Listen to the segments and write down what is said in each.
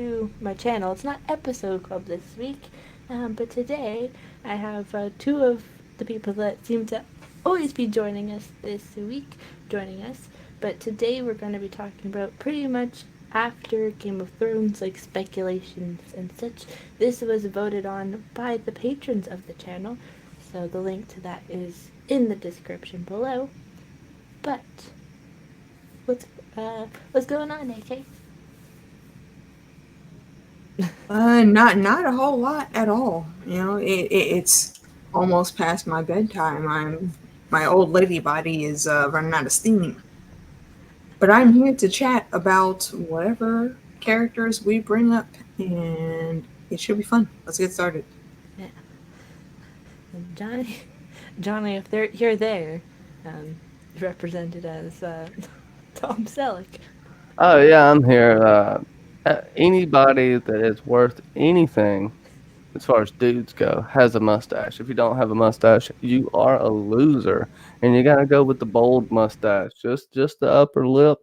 to my channel. It's not episode club this week, but today I have two of the people that seem to always be joining us this week joining us. But today we're going to be talking about pretty much after Game of Thrones, like speculations and such. This was voted on by the patrons of the channel, so the link to that is in the description below. But what's what's going on, AK? Not a whole lot at all. It's almost past my bedtime. My old lady body is running out of steam. But I'm here to chat about whatever characters we bring up, and it should be fun. Let's get started. Yeah. And Johnny, if you're there, um, represented as Tom Selleck. Oh yeah, I'm here. Anybody that is worth anything, as far as dudes go, has a mustache. If you don't have a mustache, you are a loser, and you gotta go with the bold mustache. Just the upper lip.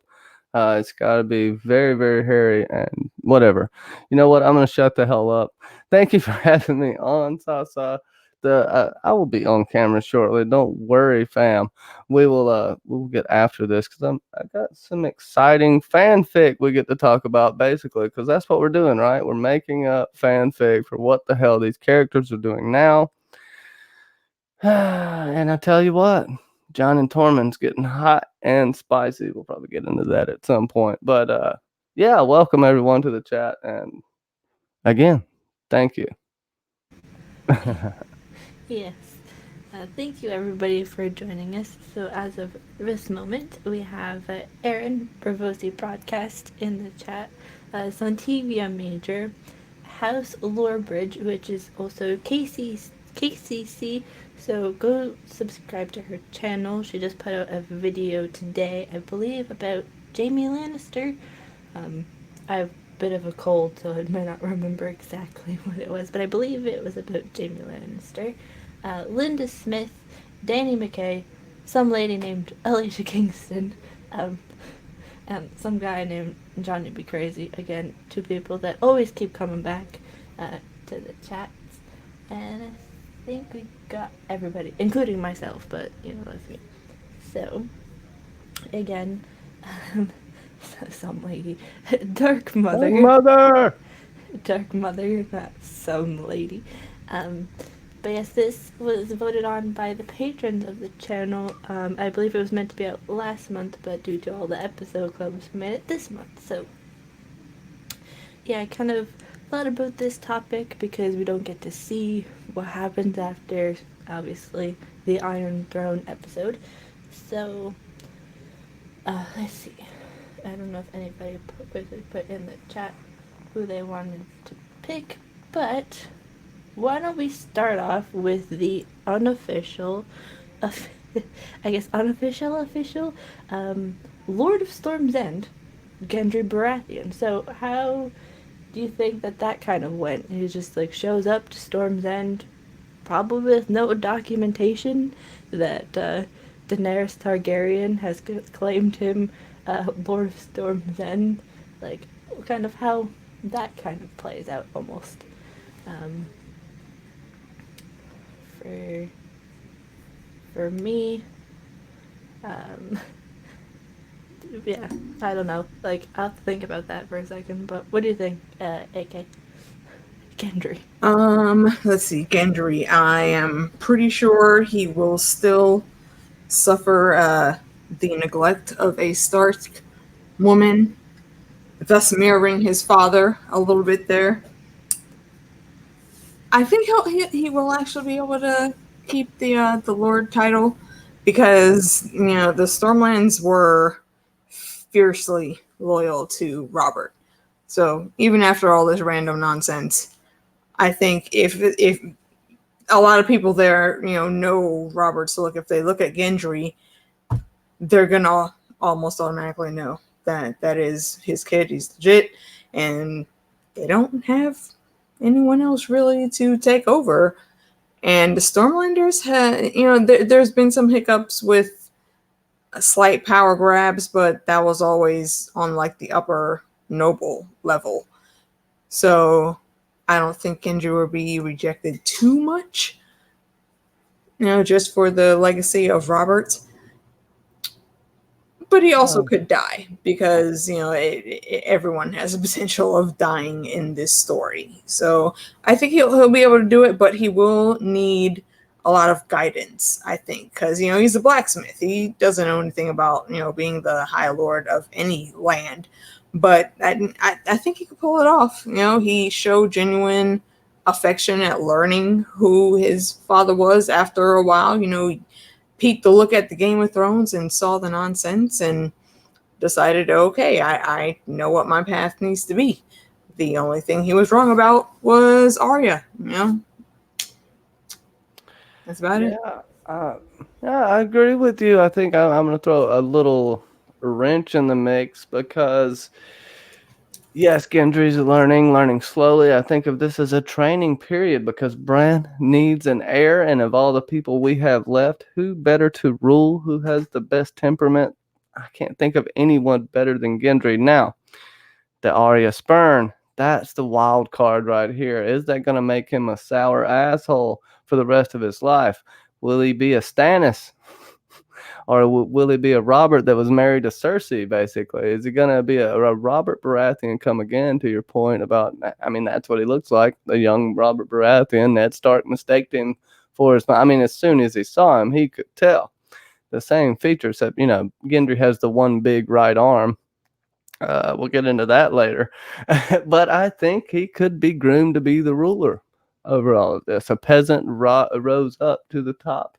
It's got to be very, very hairy and whatever. You know what? I'm gonna shut the hell up. Thank you for having me on, Sasa. I will be on camera shortly. Don't worry, fam. We'll get after this because I got some exciting fanfic we get to talk about basically because that's what we're doing, right? We're making up fanfic for what the hell these characters are doing now. And I tell you what, John and Tormund's getting hot and spicy. We'll probably get into that at some point. But yeah, welcome everyone to the chat. And again, thank you. Yes. Thank you, everybody, for joining us. So, as of this moment, we have Aaron Bravosi Broadcast in the chat, Santivia Major, House Lorebridge, which is also KCC. So, go subscribe to her channel. She just put out a video today, I believe, about Jaime Lannister. I have a bit of a cold, so I might not remember exactly what it was, but I believe it was about Jaime Lannister. Linda Smith, Danny McKay, some lady named Alicia Kingston, and some guy named Johnny Be Crazy. Again, two people that always keep coming back to the chats. And I think we got everybody, including myself, but that's me. So, again, some lady, Dark Mother. Mother! Dark Mother, not some lady. But yes, this was voted on by the patrons of the channel. I believe it was meant to be out last month, but due to all the episode clubs, we made it this month. So, yeah, I kind of thought about this topic because we don't get to see what happens after, obviously, the Iron Throne episode. So, let's see. I don't know if anybody put in the chat who they wanted to pick, but why don't we start off with the unofficial, I guess official, Lord of Storm's End, Gendry Baratheon. So how do you think that kind of went? He just like shows up to Storm's End, probably with no documentation that Daenerys Targaryen has claimed him Lord of Storm's End. Like, kind of how that kind of plays out almost. For me, yeah, I don't know. Like, I'll have to think about that for a second. But what do you think, AK? Gendry. Let's see, Gendry. I am pretty sure he will still suffer the neglect of a Stark woman, thus mirroring his father a little bit there. I think he will actually be able to keep the Lord title because the Stormlands were fiercely loyal to Robert. So even after all this random nonsense, I think if a lot of people there know Robert, so if they look at Gendry, they're gonna almost automatically know that is his kid. He's legit, and they don't have anyone else really to take over. And the Stormlanders there's been some hiccups with slight power grabs, but that was always on like the upper noble level. So I don't think Gendry will be rejected too much, just for the legacy of Robert. But he also could die because, everyone has a potential of dying in this story. So I think he'll be able to do it, but he will need a lot of guidance, I think, because, he's a blacksmith. He doesn't know anything about, being the High Lord of any land. But I think he could pull it off. He showed genuine affection at learning who his father was after a while. Peeked to look at the Game of Thrones and saw the nonsense and decided, okay, I know what my path needs to be. The only thing he was wrong about was Arya. That's about it. Yeah, I agree with you. I think I'm going to throw a little wrench in the mix because, yes, Gendry's learning slowly. I think of this as a training period because Bran needs an heir, and of all the people we have left, who better to rule? Who has the best temperament? I can't think of anyone better than Gendry. Now, the Arya spurn, that's the wild card right here. Is that going to make him a sour asshole for the rest of his life? Will he be a Stannis? Or will he be a Robert that was married to Cersei, basically? Is he going to be a Robert Baratheon come again, to your point about, I mean, that's what he looks like, the young Robert Baratheon. Ned Stark mistaked him for his, I mean, as soon as he saw him, he could tell. The same feature, except, Gendry has the one big right arm. We'll get into that later. But I think he could be groomed to be the ruler over all of this. A peasant rose up to the top.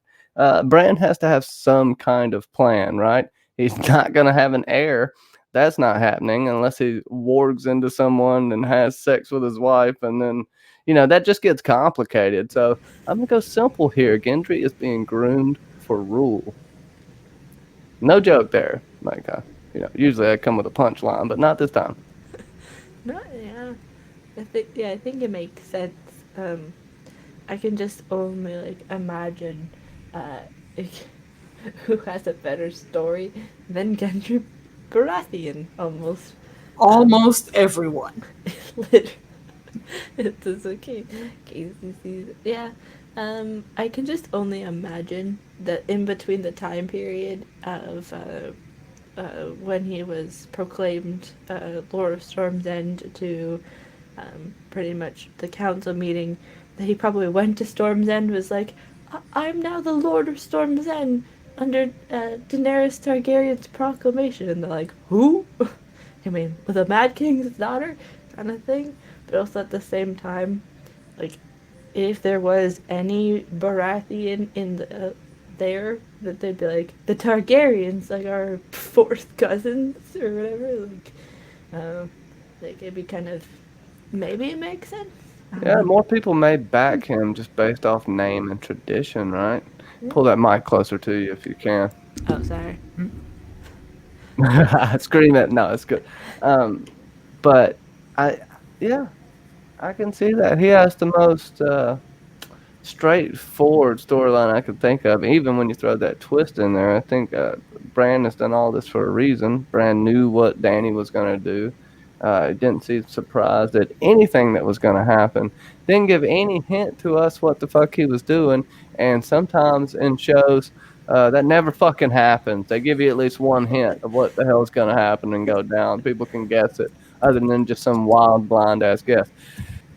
Bran has to have some kind of plan, right? He's not going to have an heir. That's not happening unless he wargs into someone and has sex with his wife. And then, that just gets complicated. So I'm going to go simple here. Gendry is being groomed for rule. No joke there. Like, usually I come with a punchline, but not this time. No, yeah. I think it makes sense. I can just only like imagine who has a better story than Gendry Baratheon, almost. Almost everyone. Literally. It's just okay. Casey sees it. Yeah. I can just only imagine that in between the time period of when he was proclaimed Lord of Storm's End to pretty much the council meeting, that he probably went to Storm's End, was like, I'm now the Lord of Storm's End under Daenerys Targaryen's proclamation. And they're like, who? I mean, with a Mad King's daughter kind of thing. But also at the same time, like, if there was any Baratheon in the there, that they'd be like, the Targaryens, like, our fourth cousins or whatever. Like it'd be kind of, maybe it makes sense. Yeah, more people may back him just based off name and tradition, right? Pull that mic closer to you if you can. Oh, sorry. Scream it. No, it's good. But I can see that. He has the most straightforward storyline I could think of. Even when you throw that twist in there, I think Bran has done all this for a reason. Bran knew what Dany was going to do. Didn't seem surprised at anything that was going to happen. Didn't give any hint to us what the fuck he was doing. And sometimes in shows, that never fucking happens. They give you at least one hint of what the hell is going to happen and go down. People can guess it, other than just some wild, blind-ass guess.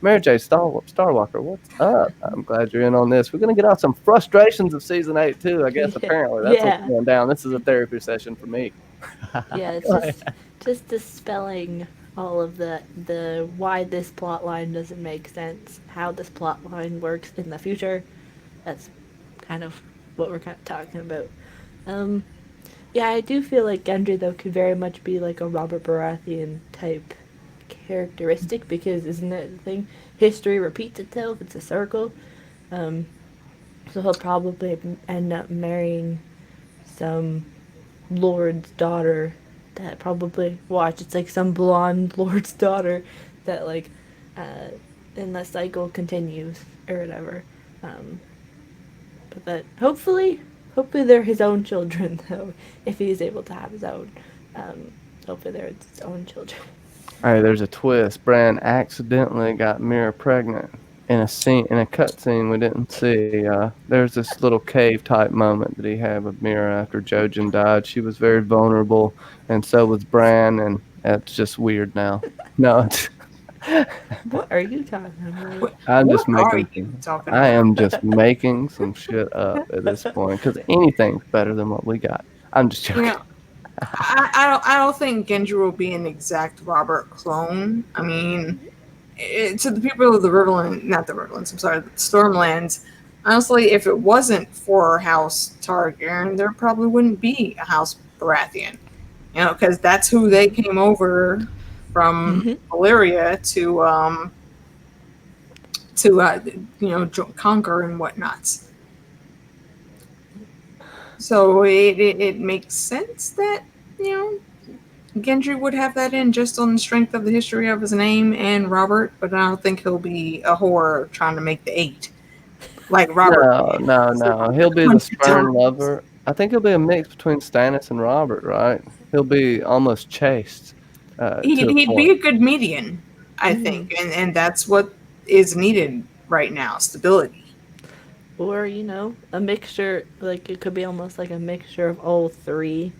Mary J. Starwalker, what's up? I'm glad you're in on this. We're going to get out some frustrations of Season 8, too, I guess, apparently. That's what's going down. This is a therapy session for me. Yeah, it's just dispelling all of the why this plot line doesn't make sense, how this plot line works in the future. That's kind of what we're kind of talking about. Yeah, I do feel like Gendry, though, could very much be like a Robert Baratheon type characteristic, because isn't that the thing? History repeats itself. It's a circle. So he'll probably end up marrying some lord's daughter that probably it's like some blonde lord's daughter that like and the cycle continues or whatever. But that hopefully they're his own children, though, if he's able to have his own. Hopefully they're his own children. Hey, there's a twist. Bran accidentally got Mira pregnant in a cut scene we didn't see. There's this little cave type moment that he had with Mira after Jojen died. She was very vulnerable, and so was Bran, and it's just weird now. No, What are you talking about? I'm What just are making. you talking I about? am just making some shit up at this point because anything's better than what we got. I'm just You joking. know, I don't think Gendry will be an exact Robert clone. I mean, to the people of the Riverland, not the Riverlands, I'm sorry, the Stormlands, honestly, if it wasn't for House Targaryen, there probably wouldn't be a House Baratheon. You know, because that's who they came over from Hmm. Valyria to conquer and whatnot. So it makes sense that you know Gendry would have that in just on the strength of the history of his name and Robert, but I don't think he'll be a whore trying to make the eight like Robert No, did. no, So, no. He'll be the 100 spurned times. lover. I think he'll be a mix between Stannis and Robert, right? He'll be almost chaste He'd, to a he'd be point. a good median, I think, and that's what is needed right now: stability. Or, a mixture, like it could be almost like a mixture of all three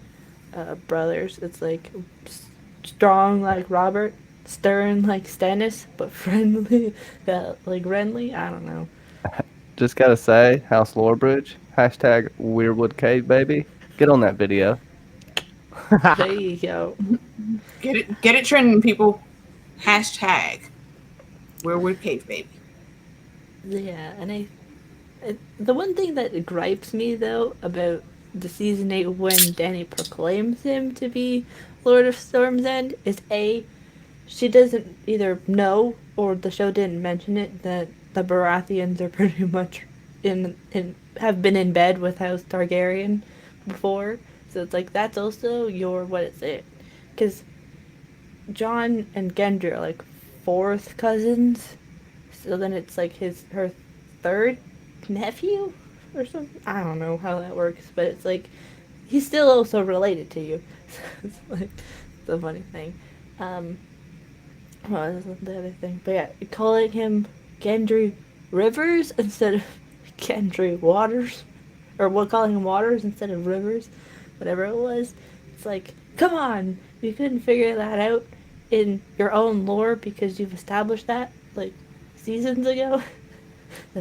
brothers. It's like strong like Robert, stern like Stannis, but friendly like Renly. I don't know. Just gotta say, House Lorebridge, hashtag Weirwood Cave, baby. Get on that video. There you go. Get it trending, people. Hashtag Weirwood Cave Baby. Yeah, and the one thing that gripes me though about the season 8 when Dany proclaims him to be Lord of Storm's End is she doesn't either know or the show didn't mention it that the Baratheons are pretty much in have been in bed with House Targaryen before. So it's like that's also your what is it? Because Jon and Gendry are like fourth cousins. So then it's like her third nephew or something. I don't know how that works, but it's like he's still also related to you. So it's like the funny thing. Um, what was the other thing? But yeah, calling him Gendry Rivers instead of Gendry Waters, or what calling him Waters instead of Rivers, whatever it was. It's like, come on, you couldn't figure that out in your own lore because you've established that like seasons ago.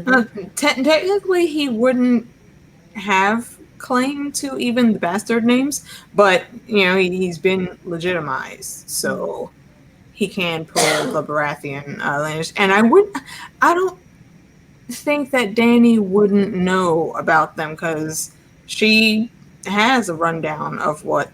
Uh, Technically, he wouldn't have claim to even the bastard names, but he's been legitimized, so he can pull the Baratheon lineage. And I don't think that Dany wouldn't know about them because she has a rundown of what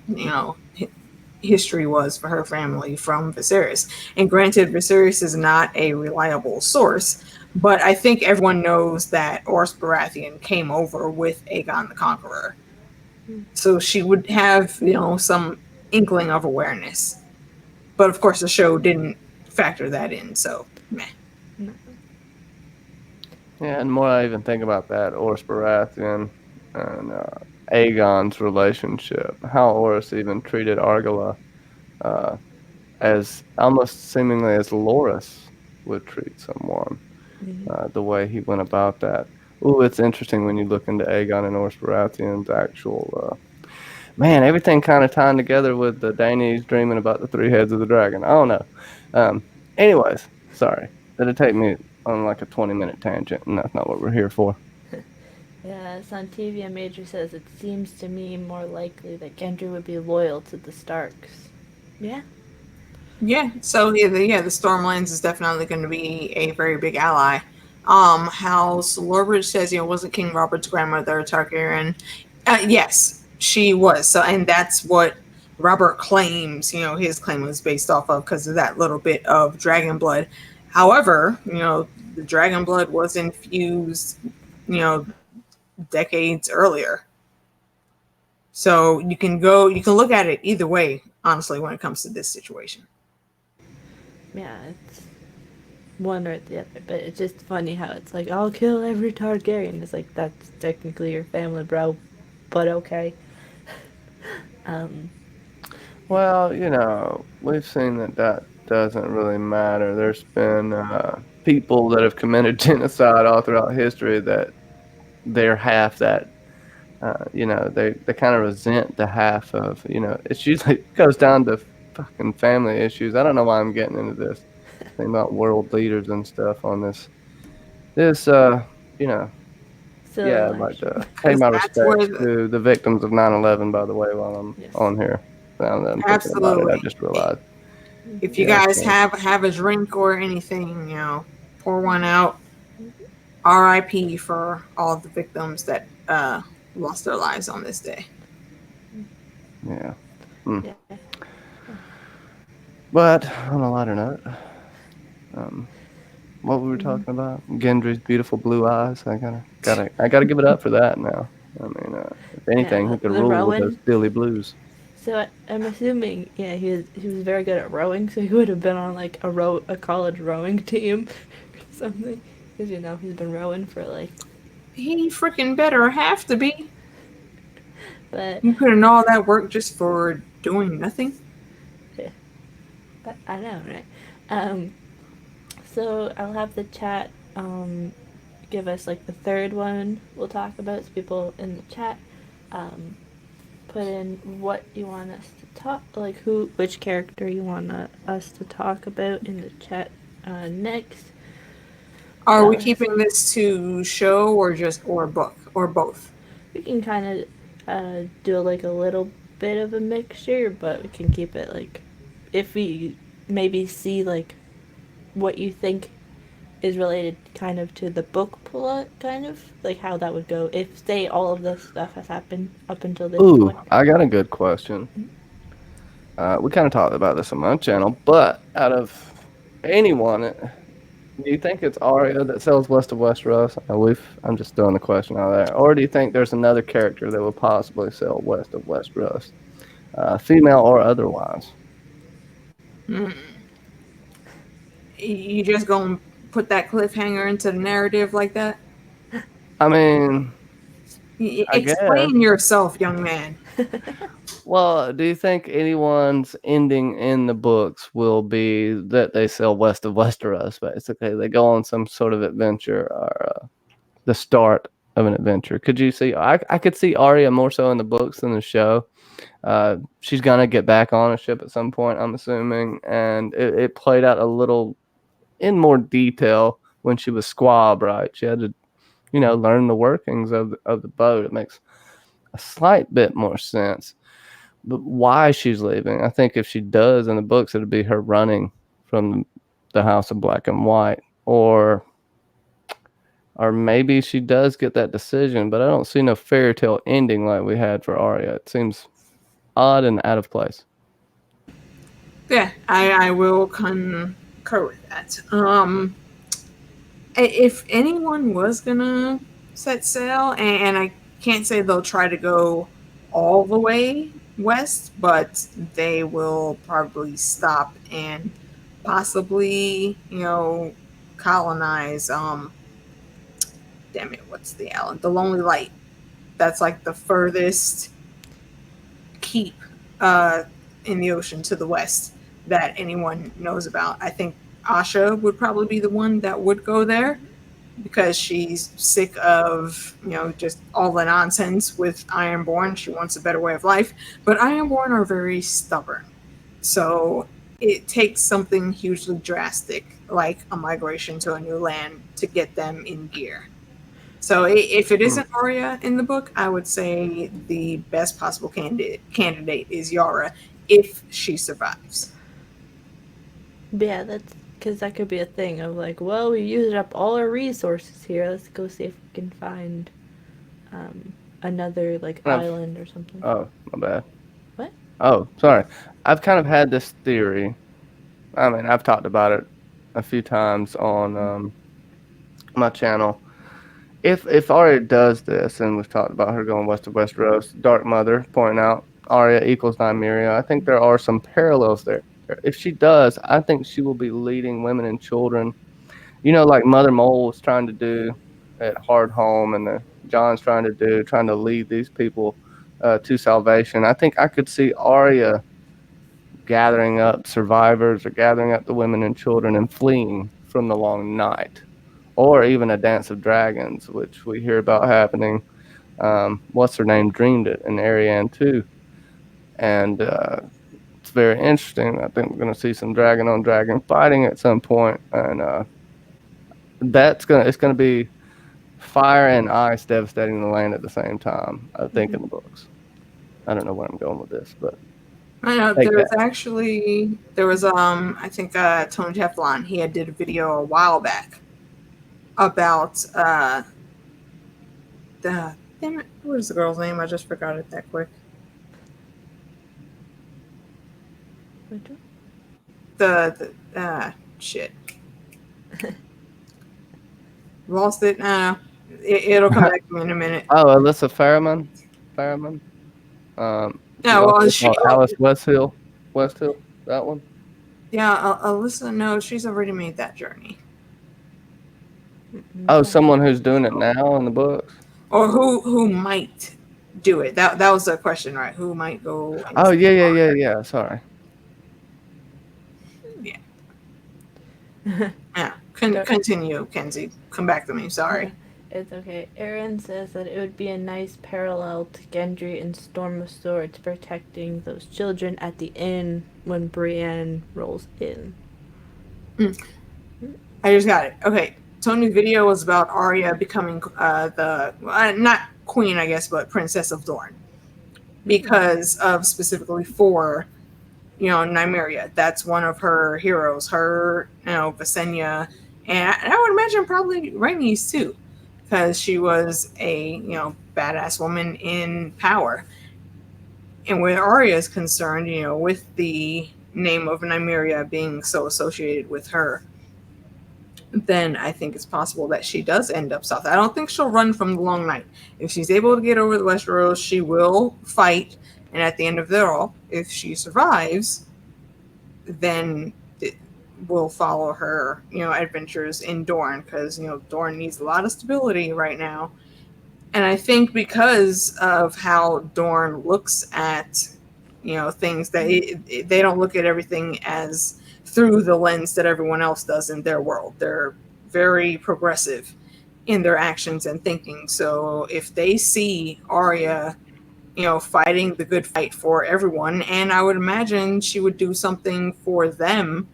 history was for her family from Viserys. And granted, Viserys is not a reliable source, but I think everyone knows that Orys Baratheon came over with Aegon the Conqueror. So she would have, some inkling of awareness. But of course, the show didn't factor that in, so meh. Yeah, and the more I even think about that, Oris Baratheon and Aegon's relationship, how Oris even treated Argyle uh, as almost seemingly as Loras would treat someone, the way he went about that. Ooh, it's interesting when you look into Aegon and Oris Baratheon's actual. Man, everything kind of tying together with the Danes dreaming about the three heads of the dragon. I don't know. Anyways, sorry. That'd take me on like a 20-minute tangent, and that's not what we're here for. Yeah, it's on TV. A Major says it seems to me more likely that Gendry would be loyal to the Starks. Yeah. Yeah, so the Stormlands is definitely going to be a very big ally. House Lorbridge says, wasn't King Robert's grandmother a Targaryen? Yes, she was. So, and that's what Robert claims. His claim was based off of because of that little bit of dragon blood. However, the dragon blood was infused, you know, decades earlier. So you can look at it either way, honestly, when it comes to this situation. Yeah, it's one or the other. But it's just funny how it's like, I'll kill every Targaryen. It's like, that's technically your family, bro. But okay. Well, we've seen that doesn't really matter. There's been people that have committed genocide all throughout history that they're half that. They kind of resent the half of. It's usually it goes down to fucking family issues. I don't know why I'm getting into this thing about world leaders and stuff on this. Yeah, I'd like Civilization. to pay Because my that's where respects to the victims of 9/11. By the way, while I'm Yes. on here, now that I'm thinking about it, I absolutely. just realized. If you Yeah, guys so, have a drink or anything, pour one out. R.I.P. for all the victims that lost their lives on this day. yeah. Yeah. But on a lighter note, um, what we were Mm. talking about, Gendry's beautiful blue eyes. I gotta give it up for that now. I mean, if Yeah, anything, he could the rule with those Rowan. dilly blues. So I'm assuming, yeah, he was very good at rowing, so he would have been on like a college rowing team or something, because he's been rowing for like. He freaking better have to be. But You put in all that work just for doing nothing. yeah, but I know, right? Um, so I'll have the chat give us like the third one we'll talk about. So people in the chat um, put in what you want us to talk, like which character you want us to talk about in the chat next. Are we Uh, keeping this to show or book or both? we can kind of do like a little bit of a mixture, but we can keep it like if we maybe see like what you think is related kind of to the book plot, kind of like how that would go if say all of this stuff has happened up until this Ooh, point. I got a good question. We kind of talked about this on my channel, but out of anyone, do you think it's Arya that sells West of Westeros? I'm just throwing the question out there. Or do you think there's another character that would possibly sell West of Westeros, female or otherwise? You just gonna put that cliffhanger into the narrative like that? I mean, I guess. Explain yourself, young man. Well, do you think anyone's ending in the books will be that they sell West of Westeros? Basically, they go on some sort of adventure or the start of an adventure. Could you see? I could see Arya more so in the books than the show. She's gonna get back on a ship at some point, I'm assuming, and it played out a little in more detail when she was squab. Right, she had to, learn the workings of the boat. It makes a slight bit more sense. But why she's leaving, I think if she does in the books, it'd be her running from the House of Black and White, or maybe she does get that decision, but I don't see no fairy tale ending like we had for Arya. It seems odd and out of place. Yeah, I will concur with that. If anyone was gonna set sail, and I can't say they'll try to go all the way west, but they will probably stop and possibly, colonize. Damn it, what's the island? The Lonely Light. That's like the furthest keep uh, in the ocean to the west that anyone knows about. I think Asha would probably be the one that would go there because she's sick of, just all the nonsense with Ironborn. She wants a better way of life. But Ironborn are very stubborn. So it takes something hugely drastic, like a migration to a new land, to get them in gear. So if it isn't Arya in the book, I would say the best possible candidate is Yara if she survives. But yeah, that's because that could be a thing of like, well, we used up all our resources here. Let's go see if we can find another like island or something. Oh, my bad. What? Oh, sorry. I've kind of had this theory. I mean, I've talked about it a few times on my channel. If Arya does this, and we've talked about her going west of Westeros, Dark Mother pointing out Arya equals Nymeria, I think there are some parallels there. If she does, I think she will be leading women and children, like Mother Mole was trying to do at Hardhome, and the John's trying to lead these people to salvation. I think I could see Arya gathering up survivors or gathering up the women and children and fleeing from the long night, or even a dance of dragons, which we hear about happening. What's her name dreamed it in Ariane 2, and it's very interesting. I think we're going to see some dragon on dragon fighting at some point, and it's going to be fire and ice devastating the land at the same time. I think in the books. I don't know where I'm going with this, but I know take there was that. actually I think Tony Teflon, he had did a video a while back about the damn it, what is the girl's name? I just forgot it that quick. Which one? The shit. Lost it. It'll come back to me in a minute. Oh, Alyssa Fairman. Fairman. No, well, she Alice Westhill. Westhill. That one. yeah, Alyssa. No, she's already made that journey. Oh, someone who's doing it now in the books. Or who might do it? That was the question, right? Who might go? Oh yeah. Sorry. Yeah. Yeah. Continue, Kenzie. Come back to me. Sorry. It's okay. Aaron says that it would be a nice parallel to Gendry and Storm of Swords protecting those children at the inn when Brienne rolls in. I just got it. Okay. Tony's video was about Arya becoming not queen, I guess, but princess of Dorne. Because of specifically for, Nymeria. That's one of her heroes. Her, Visenya. And I would imagine probably Rhaenys too. Because she was a, badass woman in power. And where Arya is concerned, with the name of Nymeria being so associated with her, then I think it's possible that she does end up south. I don't think she'll run from the Long Night. If she's able to get over the Westeros, she will fight. And at the end of it all, if she survives, then we'll follow her, adventures in Dorne, because, Dorne needs a lot of stability right now. And I think because of how Dorne looks at, things, that they don't look at everything as through the lens that everyone else does in their world. They're very progressive in their actions and thinking. So if they see Arya, fighting the good fight for everyone, and I would imagine she would do something for them,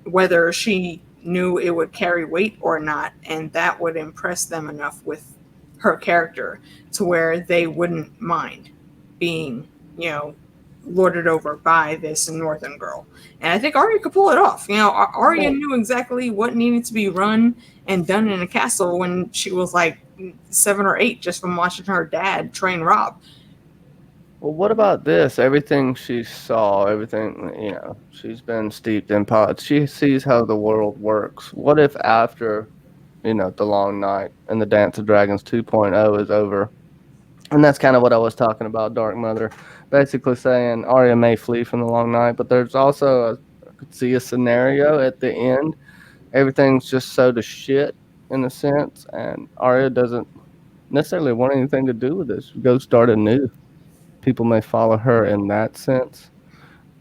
whether she knew it would carry weight or not, and that would impress them enough with her character to where they wouldn't mind being, lorded over by this northern girl. And I think Arya could pull it off. Arya knew exactly what needed to be run and done in a castle when she was like 7 or 8, just from watching her dad train Robb. Well, what about this? Everything she saw, everything, she's been steeped in politics. She sees how the world works. What if after, the Long Night and the Dance of Dragons 2.0 is over? And that's kind of what I was talking about, Dark Mother. Basically saying Arya may flee from the Long Night, but there's also, I could see a scenario at the end. Everything's just so to shit, in a sense, and Arya doesn't necessarily want anything to do with this. Go start anew. People may follow her in that sense.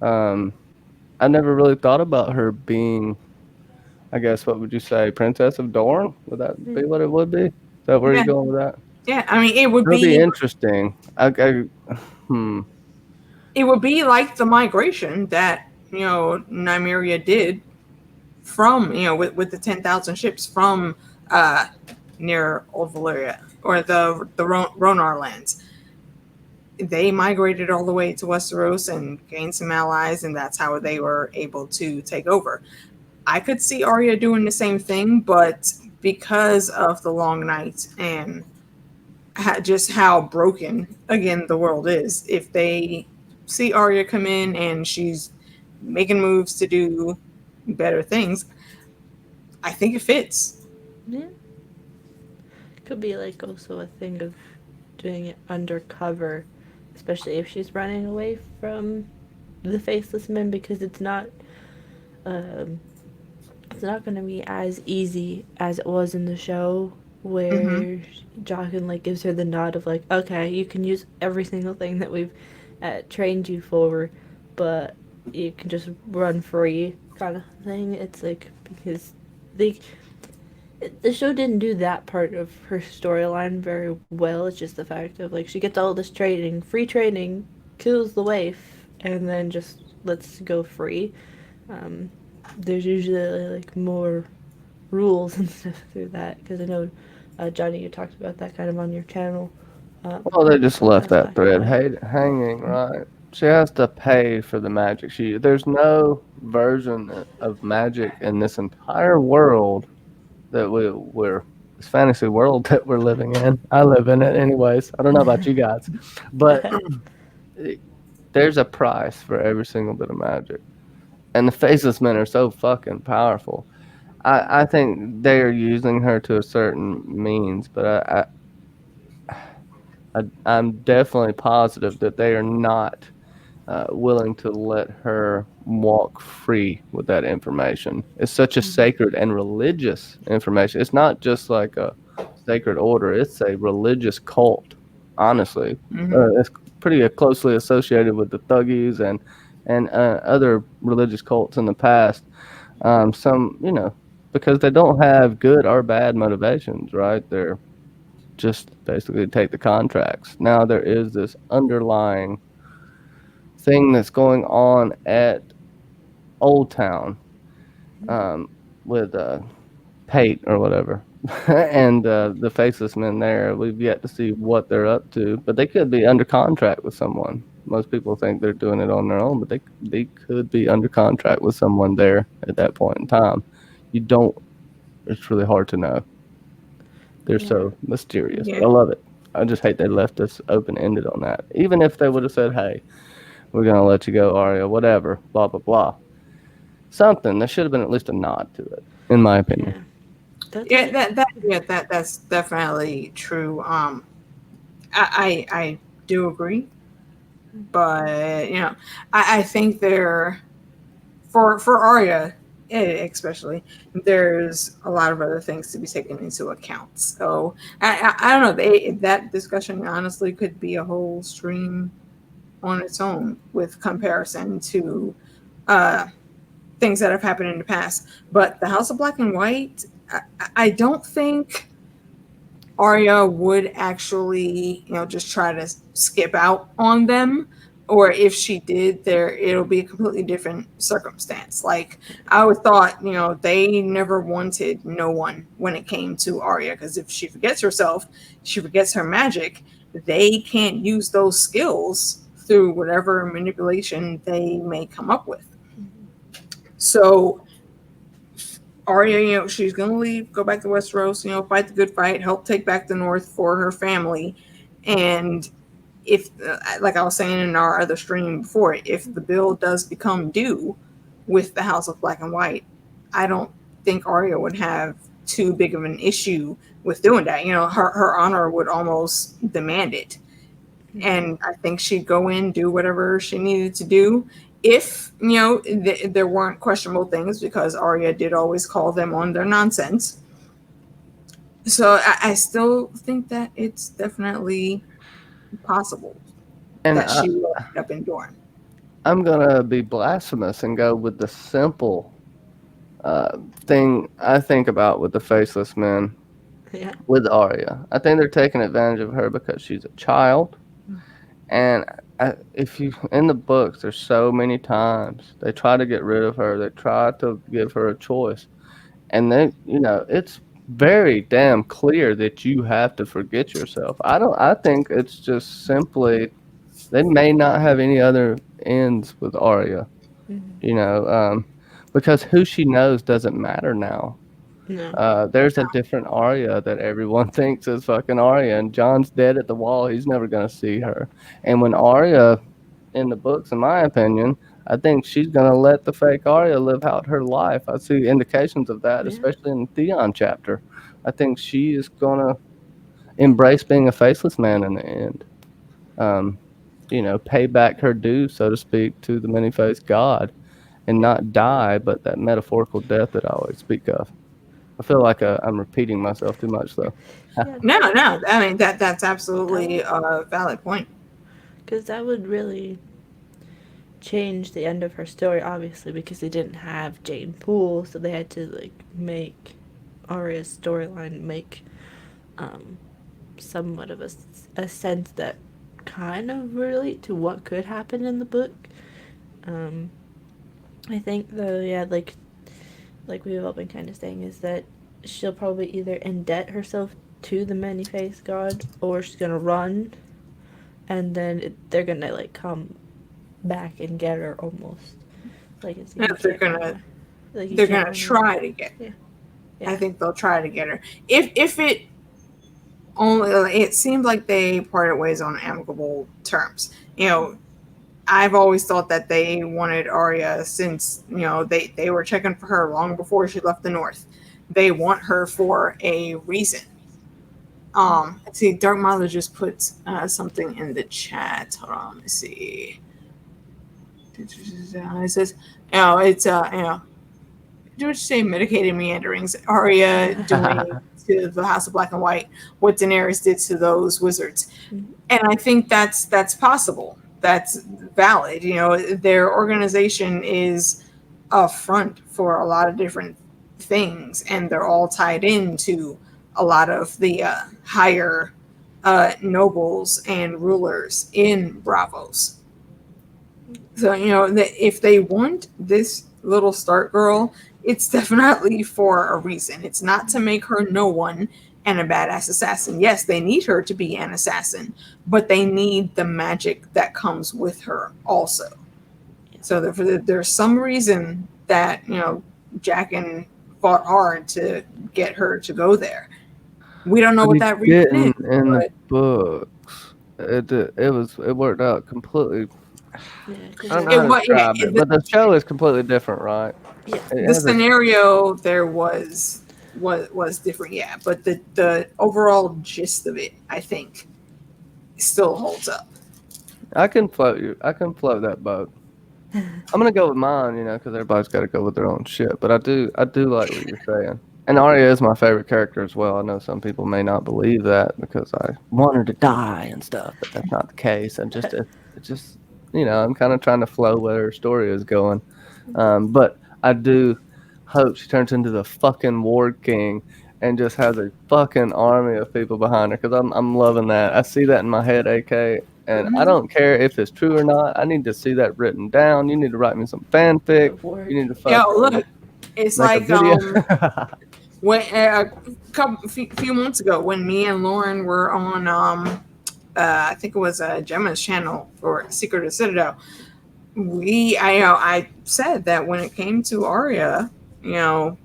I never really thought about her being, I guess, what would you say, Princess of Dorne? Would that be what it would be? Is that where you're going with that? Yeah, I mean, it would be interesting. It would be like the migration that, Nymeria did from, with the 10,000 ships from near Old Valyria, or the Ronar lands. They migrated all the way to Westeros and gained some allies, and that's how they were able to take over. I could see Arya doing the same thing, but because of the Long Night and just how broken, again, the world is, if they see Arya come in and she's making moves to do better things, I think it fits. Yeah. Could be like also a thing of doing it undercover, especially if she's running away from the Faceless Men, because it's not going to be as easy as it was in the show, where Jaqen like gives her the nod of like, okay, you can use every single thing that we've trained you for, but you can just run free kind of thing. It's like because they the show didn't do that part of her storyline very well. It's just the fact of like she gets all this training, free training, kills the wife, and then just lets go free. Um, there's usually like more rules and stuff through that because I know Johnny, you talked about that kind of on your channel. Well, they just left That's that black and thread white. hanging, right? She has to pay for the magic. There's no version of magic in this entire world that we're this fantasy world that we're living in. I live in it anyways. I don't know about you guys, but there's a price for every single bit of magic, and the faceless men are so fucking powerful. I think they are using her to a certain means, but I'm definitely positive that they are not willing to let her walk free with that information. It's such a sacred and religious information. It's not just like a sacred order, it's a religious cult, honestly. It's pretty closely associated with the Thuggies and other religious cults in the past. Some, because they don't have good or bad motivations, right? They're just basically take the contracts. Now there is this underlying thing that's going on at Old Town with Pate or whatever, and the faceless men there. We've yet to see what they're up to, but they could be under contract with someone. Most people think they're doing it on their own, but they could be under contract with someone there at that point in time. You don't. It's really hard to know. They're Yeah. so mysterious, but Yeah. I love it. I just hate they left us open ended on that. Even if they would have said, "Hey, we're gonna let you go, Arya," whatever, blah blah blah. Something. There should have been at least a nod to it, in my opinion. Yeah. That's Yeah, what. that's definitely true. I do agree, but I think there for Arya, especially, there's a lot of other things to be taken into account. So I don't know. That discussion honestly could be a whole stream on its own with comparison to uh, things that have happened in the past. But the House of Black and White, I don't think Arya would actually, just try to skip out on them. Or if she did, it'll be a completely different circumstance. Like I always thought, they never wanted no one when it came to Arya, because if she forgets herself, she forgets her magic. They can't use those skills through whatever manipulation they may come up with. So Arya, she's gonna leave, go back to Westeros, fight the good fight, help take back the North for her family. And if, like I was saying in our other stream before, if the bill does become due with the House of Black and White, I don't think Arya would have too big of an issue with doing that. Her honor would almost demand it. And I think she'd go in, do whatever she needed to do. If there weren't questionable things, because Arya did always call them on their nonsense. So I still think that it's definitely possible And that she will end up enduring. I'm gonna be blasphemous and go with the simple thing I think about with the faceless men Yeah. with Arya. I think they're taking advantage of her because she's a child, and if you in the books, there's so many times they try to get rid of her. They try to give her a choice, and then it's very damn clear that you have to forget yourself. I think it's just simply they may not have any other ends with Arya, you know, because who she knows doesn't matter now. No. There's a different Arya that everyone thinks is fucking Arya, and John's dead at the wall. He's never gonna see her. And when Arya, in the books, in my opinion, I think she's gonna let the fake Arya live out her life. I see indications of that, Yeah. especially in the Theon chapter. I think she is gonna embrace being a faceless man in the end. Um, pay back her due, so to speak, to the many-faced God, and not die, but that metaphorical death that I always speak of. I feel like I'm repeating myself too much, though. Yeah. No. I mean that's That absolutely would, a valid point. because that would really, change the end of her story, obviously, because they didn't have Jane Poole, so they had to like make Arya's storyline make somewhat of a sense that kind of relate to what could happen in the book. I think though, yeah, like we've all been kind of saying, is that she'll probably either indebt herself to the many-faced god, or she's gonna run, and then they're gonna like come back and get her almost. Like it's If they're gonna try try to get her. Yeah. I think they'll try to get her. If it only, it seemed like they parted ways on amicable terms. You know, I've always thought that they wanted Arya since, you know, they were checking for her long before she left the North. They want her for a reason. Let's see, Dark Mother just put something in the chat. Hold on, let me see. It says, you know, it's you know, do you say mitigated meanderings? Arya doing to the House of Black and White what Daenerys did to those wizards, and I think that's possible. That's valid. You know, their organization is a front for a lot of different things, and they're all tied into a lot of the higher nobles and rulers in Bravos. So, you know, if they want this little Stark girl, it's definitely for a reason. It's not to make her no one and a badass assassin. Yes, they need her to be an assassin, but they need the magic that comes with her also. So there's some reason that, you know, Jaqen fought hard to get her to go there. We don't know what that reason is. In the books, it worked out completely. Yeah, I don't know how to describe it, but the show is completely different, right? Yeah. The scenario there was different, yeah, but the overall gist of it, I think, still holds up. I can float that boat. I'm gonna go with mine, you know, because everybody's got to go with their own shit. But I do like what you're saying. And Arya is my favorite character as well. I know some people may not believe that because I want her to die and stuff, but that's not the case. I'm just, you know, I'm kind of trying to flow where her story is going. But I do hope she turns into the fucking Ward King and just has a fucking army of people behind her, because I'm loving that. I see that in my head, AK. And I don't care if it's true or not. I need to see that written down. You need to write me some fanfic. You need to fucking look, it's like when a few months ago when me and Lauren were on I think it was Gemma's channel for Secret of Citadel. I said that when it came to Arya, you know,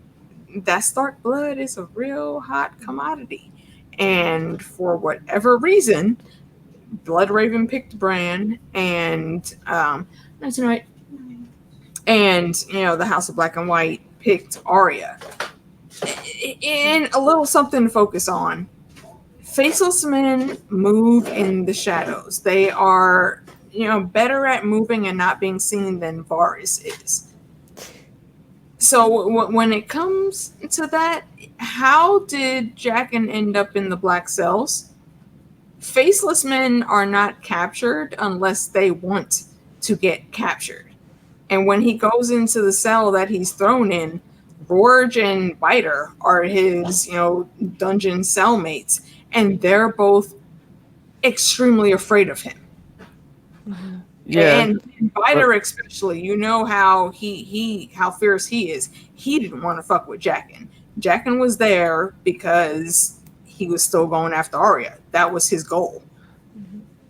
that Stark blood is a real hot commodity, and for whatever reason, Bloodraven picked Bran, and and you know, the House of Black and White picked Arya. And a little something to focus on. Faceless men move in the shadows. They are, you know, better at moving and not being seen than Varys is. So when it comes to that, how did Jaqen end up in the Black Cells? Faceless men are not captured unless they want to get captured. And when he goes into the cell that he's thrown in, Gorge and Biter are his, you know, dungeon cellmates, and they're both extremely afraid of him. Mm-hmm. Yeah, and Biter especially, you know how how fierce he is. He didn't want to fuck with Jaqen. Jaqen was there because he was still going after Arya. That was his goal.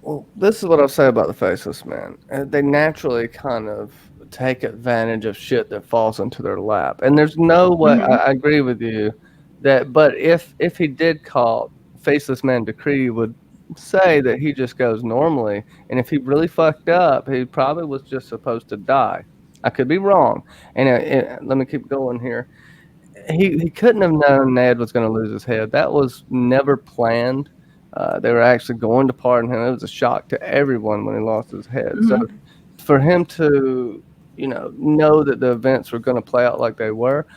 Well, this is what I'll say about the Faceless Men. They naturally kind of take advantage of shit that falls into their lap. And there's no way, I agree with you, that, but if he did call Faceless Man Decree would say that he just goes normally, and if he really fucked up, he probably was just supposed to die. I could be wrong. And let me keep going here. He couldn't have known Ned was going to lose his head. That was never planned. They were actually going to pardon him. It was a shock to everyone when he lost his head. So for him to, you know that the events were going to play out like they were,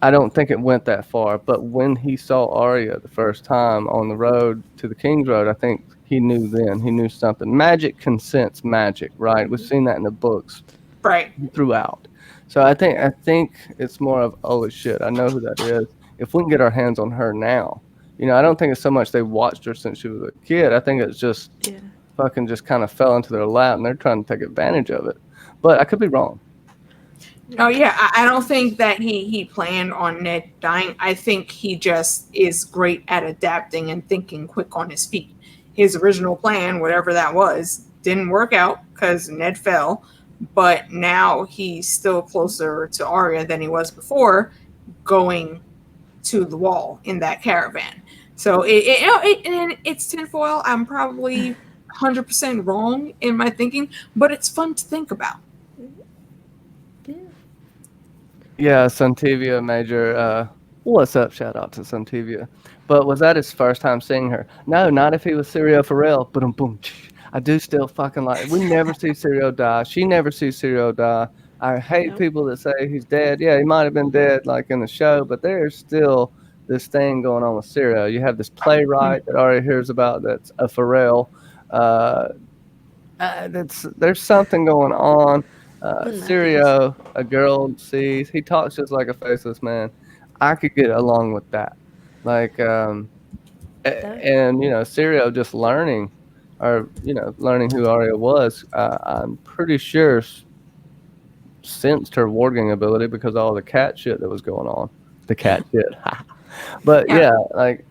I don't think it went that far. But when he saw Arya the first time on the road to the King's Road, I think he knew then. He knew something. Magic consents magic, right? We've seen that in the books Right. throughout. So I think it's more of, oh shit, I know who that is. If we can get our hands on her now, I don't think it's so much they watched her since she was a kid. I think it's just fucking just kind of fell into their lap and they're trying to take advantage of it. But I could be wrong. Oh yeah, I don't think that he planned on Ned dying. I think he just is great at adapting and thinking quick on his feet. His original plan, whatever that was, didn't work out because Ned fell. But now he's still closer to Arya than he was before, going to the wall in that caravan. So it's tinfoil. I'm probably 100% wrong in my thinking, but it's fun to think about. Yeah, Suntivia Major. What's up? Shout out to Suntivia. But was that his first time seeing her? No, not if he was Syrio Pharrell. Boom, boom. I do still fucking like. We never see Syrio die. She never sees Syrio die. I hate people that say he's dead. Yeah, he might have been dead like in the show, but there's still this thing going on with Syrio. You have this playwright that already hears about that's a Pharrell. There's something going on. Syrio, a girl sees, he talks just like a faceless man. I could get along with that. Like, and Syrio just learning, or learning who Arya was. I'm pretty sure sensed her warging ability because of all the cat shit that was going on. The cat shit. But yeah, like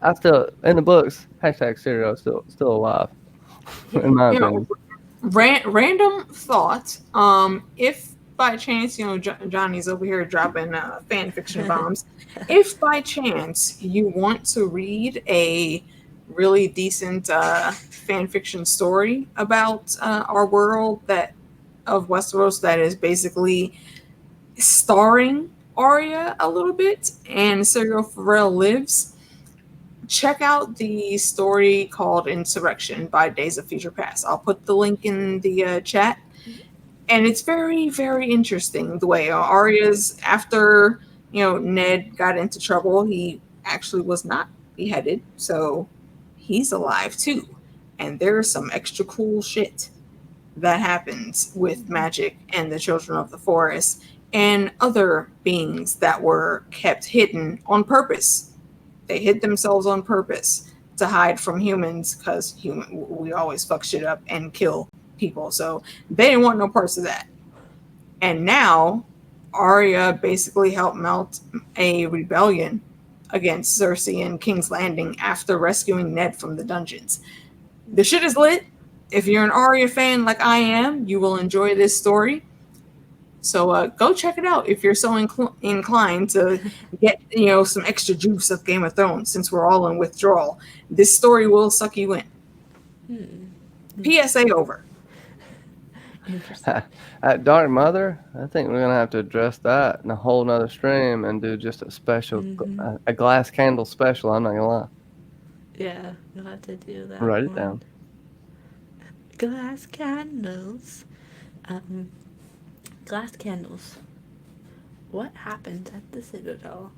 I still in the books. #Syrio still alive. In my opinion. Random thought. If by chance, Johnny's over here dropping fan fiction bombs. If by chance you want to read a really decent fan fiction story about our world of Westeros that is basically starring Arya a little bit and Syrio Pharrell lives, check out the story called Insurrection by Days of Future Past. I'll put the link in the chat. And it's very, very interesting the way Arya's, after, Ned got into trouble, he actually was not beheaded. So he's alive too. And there's some extra cool shit that happens with magic and the Children of the Forest and other beings that were kept hidden on purpose. They hid themselves on purpose to hide from humans because we always fuck shit up and kill people. So they didn't want no parts of that. And now Arya basically helped mount a rebellion against Cersei and King's Landing after rescuing Ned from the dungeons. The shit is lit. If you're an Arya fan like I am, you will enjoy this story. So go check it out if you're so inclined to get some extra juice of Game of Thrones, since we're all in withdrawal. This story will suck you in. PSA over. At Dark Mother, I think we're gonna have to address that in a whole nother stream and do just a special, a glass candle special. I'm not gonna lie. Yeah, you'll have to do that. Write it down. Glass candles. Glass candles. What happens at the Citadel?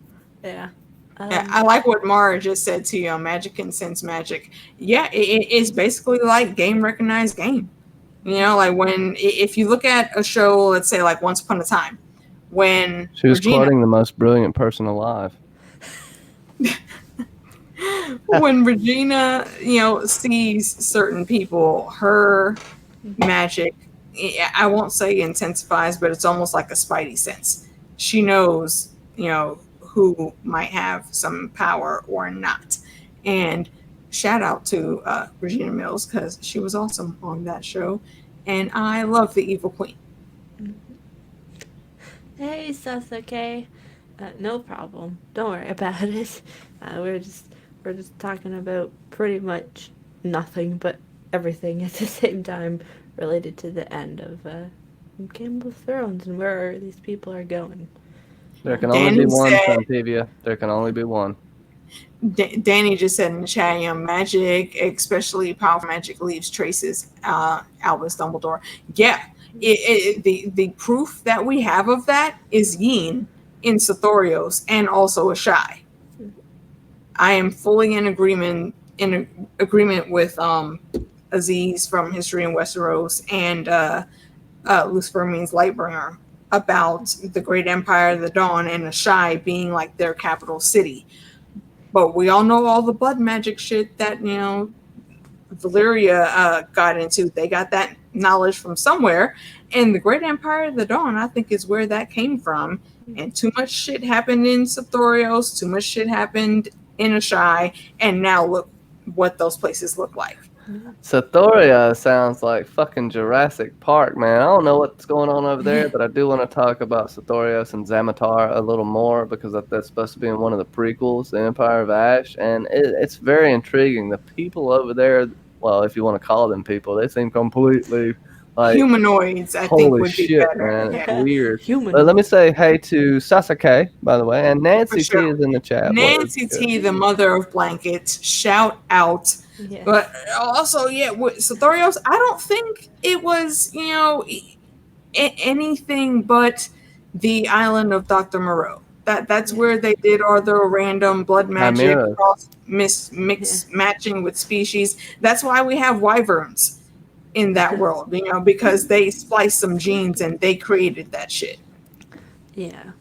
Yeah. I like what Mara just said to you. Magic and sense magic. Yeah, it's basically like game recognized game. Like if you look at a show, let's say like Once Upon a Time, when she was quoting the most brilliant person alive. When Regina, sees certain people, her magic, I won't say intensifies, but it's almost like a spidey sense. She knows, who might have some power or not. And shout out to Regina Mills, because she was awesome on that show. And I love the Evil Queen. Hey, Sasuke. No problem. Don't worry about it. We're just talking about pretty much nothing but everything at the same time related to the end of Game of Thrones and where these people are going. There can only be one, Santavia. There can only be one. Danny just said in the chat, magic, especially powerful magic, leaves traces. Albus Dumbledore. Yeah, the proof that we have of that is Yin in Sithorios and also Ashai. I am fully in agreement in agreement with Aziz from History in Westeros and Lucifer means Lightbringer about the Great Empire of the Dawn and Ashai being like their capital city. But we all know all the blood magic shit that, Valyria got into. They got that knowledge from somewhere. And the Great Empire of the Dawn, I think, is where that came from. And too much shit happened in Sothoryos, too much shit happened in Ashai, and now look what those places look like. Sothoria sounds like fucking Jurassic Park, man. I don't know what's going on over there, but I do want to talk about Sothorios and Zamatar a little more because that's supposed to be in one of the prequels, The Empire of Ash, and it's very intriguing. The people over there, well, if you want to call them people, they seem completely like humanoids. I think holy would shit, be better. man. Yeah. It's weird. Human. But let me say hey to Sasuke, by the way, and Nancy For sure. T is in the chat. Nancy T, the mother of blankets, shout out. Yes. But also, yeah, with Sothoryos, I don't think it was, anything but the island of Dr. Moreau. That's where they did all the random blood magic, matching with species. That's why we have wyverns in that world, because they spliced some genes and they created that shit. Yeah.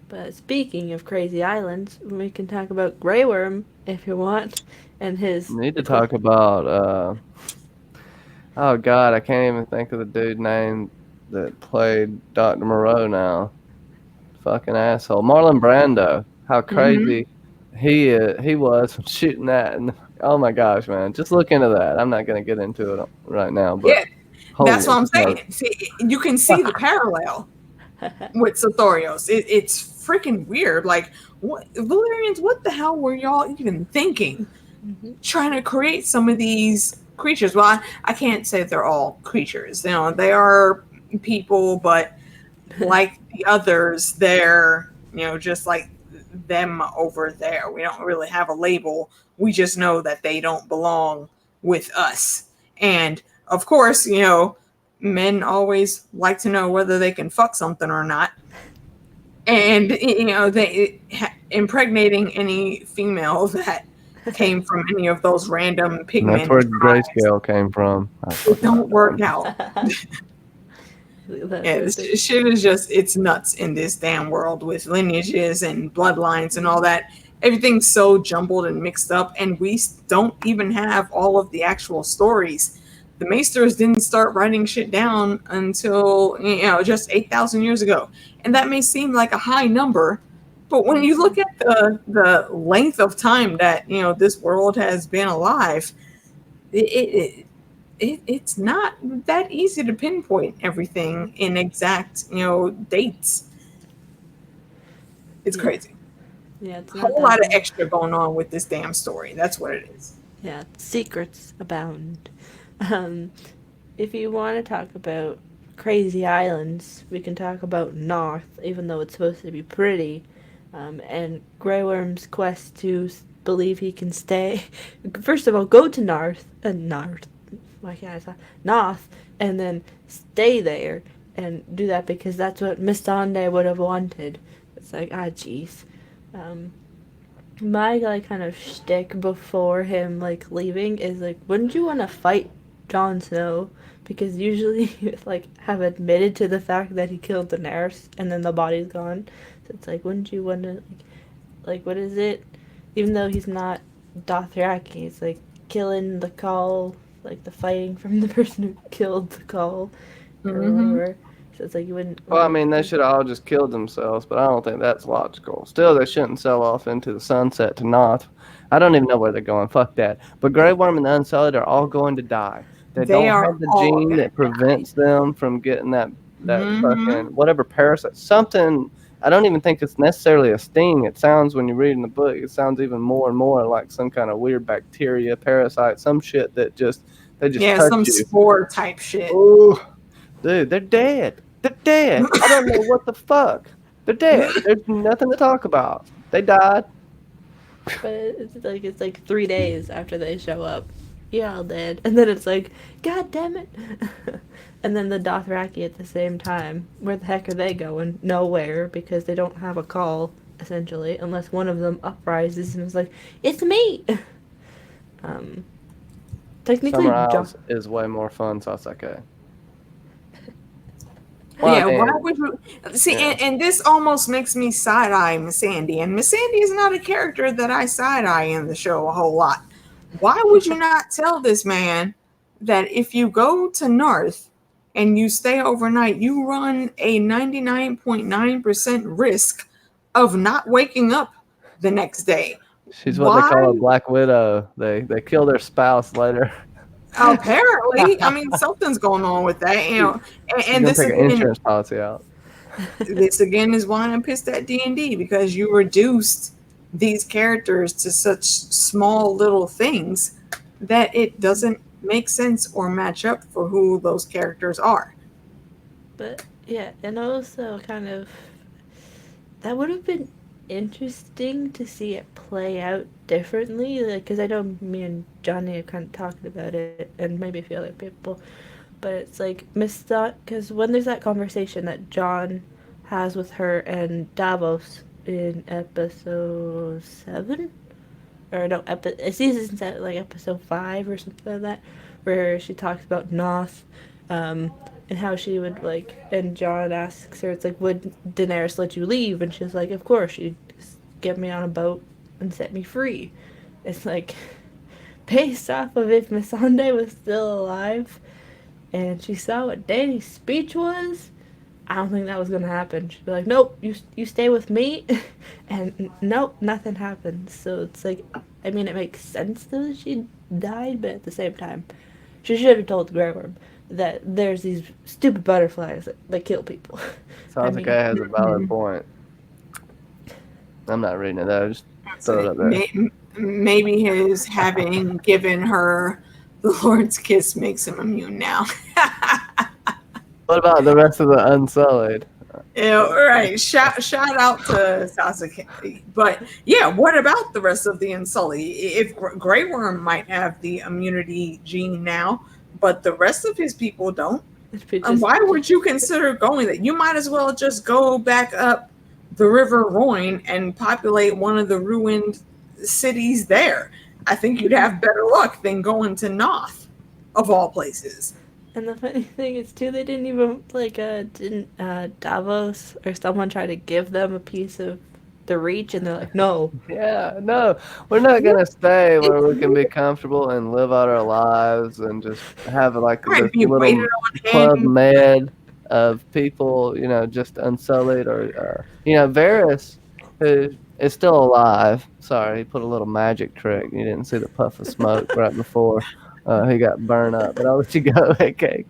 But speaking of crazy islands, we can talk about Grey Worm if you want, and his. We need to talk about. Oh God, I can't even think of the dude name that played Dr. Moreau now. Fucking asshole, Marlon Brando. How crazy he was shooting that, and oh my gosh, man, just look into that. I'm not gonna get into it right now, but yeah, that's what I'm saying. See, you can see the parallel with Sothoryos. It's freaking weird. Like, what Valyrians? What the hell were y'all even thinking? Trying to create some of these creatures. Well, I can't say they're all creatures. They are people, but like the others, they're just like them over there. We don't really have a label. We just know that they don't belong with us. And of course, men always like to know whether they can fuck something or not. And they impregnating any female that came from any of those random pigment. That's where grayscale came from. It don't work out. Yeah, this shit is it's nuts in this damn world with lineages and bloodlines and all that. Everything's so jumbled and mixed up, and we don't even have all of the actual stories. The Maesters didn't start writing shit down until, just 8,000 years ago. And that may seem like a high number, but when you look at the length of time that, this world has been alive, it's not that easy to pinpoint everything in exact, dates. It's crazy. Yeah, it's a whole lot of extra going on with this damn story. That's what it is. Yeah, secrets abound. If you want to talk about crazy islands, we can talk about North, even though it's supposed to be pretty. And Grey Worm's quest to believe he can stay. First of all, go to North, and then stay there and do that because that's what Missandei would have wanted. It's like, jeez. My kind of shtick before him leaving is wouldn't you want to fight Jon Snow? Because usually you have admitted to the fact that he killed Daenerys and then the body's gone. So it's wouldn't you want to what is it? Even though he's not Dothraki, it's killing the call, the fighting from the person who killed the call or whatever. So it's you wouldn't. Well, I mean, they should have all just killed themselves, but I don't think that's logical. Still, they shouldn't sell off into the sunset to North. I don't even know where they're going. Fuck that. But Grey Worm and the Unsullied are all going to die. They don't have the gene that prevents them from getting that fucking whatever parasite. Something. I don't even think it's necessarily a sting. It sounds, when you read in the book, it sounds even more and more like some kind of weird bacteria, parasite, some shit that touch some you. spore type shit. Ooh, dude, they're dead. They're dead. I don't know what the fuck. They're dead. There's nothing to talk about. They died. But it's 3 days after they show up. You're all dead. And then it's God damn it. And then the Dothraki at the same time. Where the heck are they going? Nowhere, because they don't have a call, essentially, unless one of them uprises and is it's me! Technically, Summer John. Isles is way more fun, Sasake. Yeah, I why mean, would you see? yeah. And this almost makes me side eye Miss Sandy, and Miss Sandy is not a character that I side eye in the show a whole lot. Why would you not tell this man that if you go to North and you stay overnight, you run a 99.9% risk of not waking up the next day? She's what they call a Why? Black Widow. They kill their spouse later. Apparently, I mean, something's going on with that, She's and gonna this take an again, insurance policy out. this again is why I'm pissed at D&D, because you reduced these characters to such small little things that it doesn't make sense or match up for who those characters are. But yeah, and also kind of that would have been interesting to see it play out differently. Like, because I know me and Johnny are kind of talking about it, and maybe a few other people. But it's like Miss Thought, because when there's that conversation that John has with her and Davos in episode 7, or no, it's season set like episode 5 or something like that, where she talks about Noth, and how she would like, and John asks her, it's like, would Daenerys let you leave? And she's like, of course, she'd get me on a boat and set me free. It's like, based off of if Missandei was still alive, and she saw what Dany's speech was, I don't think that was gonna happen. She'd be like, nope, you stay with me, and nope, nothing happens. So it's like, I mean, it makes sense that she died, but at the same time, she should have told Grey Worm that there's these stupid butterflies that kill people. Sasake has a valid point. I'm not reading it though. Just throw it up there. Maybe his having given her the Lord's kiss makes him immune now. What about the rest of the Unsullied? Yeah, right. Shout out to Sasuke. But yeah, what about the rest of the Unsullied? If Grey Worm might have the immunity gene now, but the rest of his people don't, and why would you consider going there? You might as well just go back up the River Royne and populate one of the ruined cities there. I think you'd have better luck than going to Noth, of all places. And the funny thing is too, they didn't even didn't Davos or someone try to give them a piece of the Reach, and they're like, no. Yeah, no, we're not gonna stay where we can be comfortable and live out our lives and just have like this little club med of people, just Unsullied, or Varys, who is still alive. Sorry, he put a little magic trick. You didn't see the puff of smoke right before he got burned up. But I'll let you go, AK.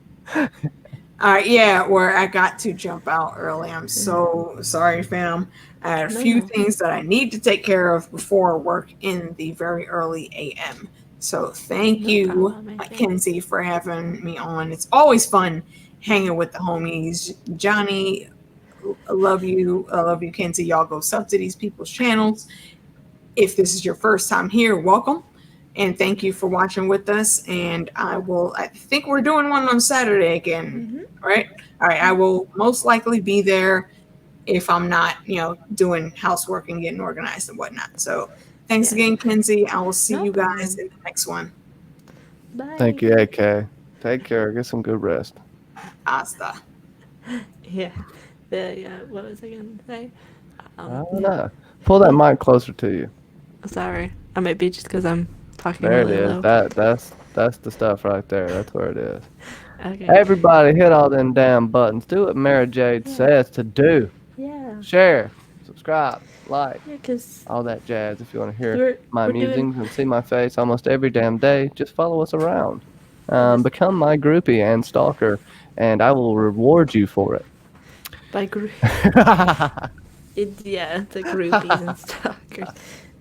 Yeah, where I got to jump out early. I'm so sorry, fam. I had a few things that I need to take care of before work in the very early AM. So thank you, Mackenzie, for having me on. It's always fun hanging with the homies. Johnny, I love you. I love you, Kenzie. Y'all go sub to these people's channels. If this is your first time here, welcome. And thank you for watching with us. And I think we're doing one on Saturday again, right? All right. I will most likely be there if I'm not, doing housework and getting organized and whatnot. So thanks again, Kenzie. I will see you guys in the next one. Bye. Thank you, AK. Take care. Get some good rest. Hasta. Yeah. What was I going to say? I don't know. Pull that mic closer to you. Sorry. I might be just because I'm talking there really it is. low. That's the stuff right there. That's where it is. Okay. Everybody hit all them damn buttons. Do what Mara Jade says to do. Yeah. Share, subscribe, like, because all that jazz. If you want to hear my musings and see my face almost every damn day, just follow us around. Become my groupie and stalker, and I will reward you for it. By group. The groupies and stalkers.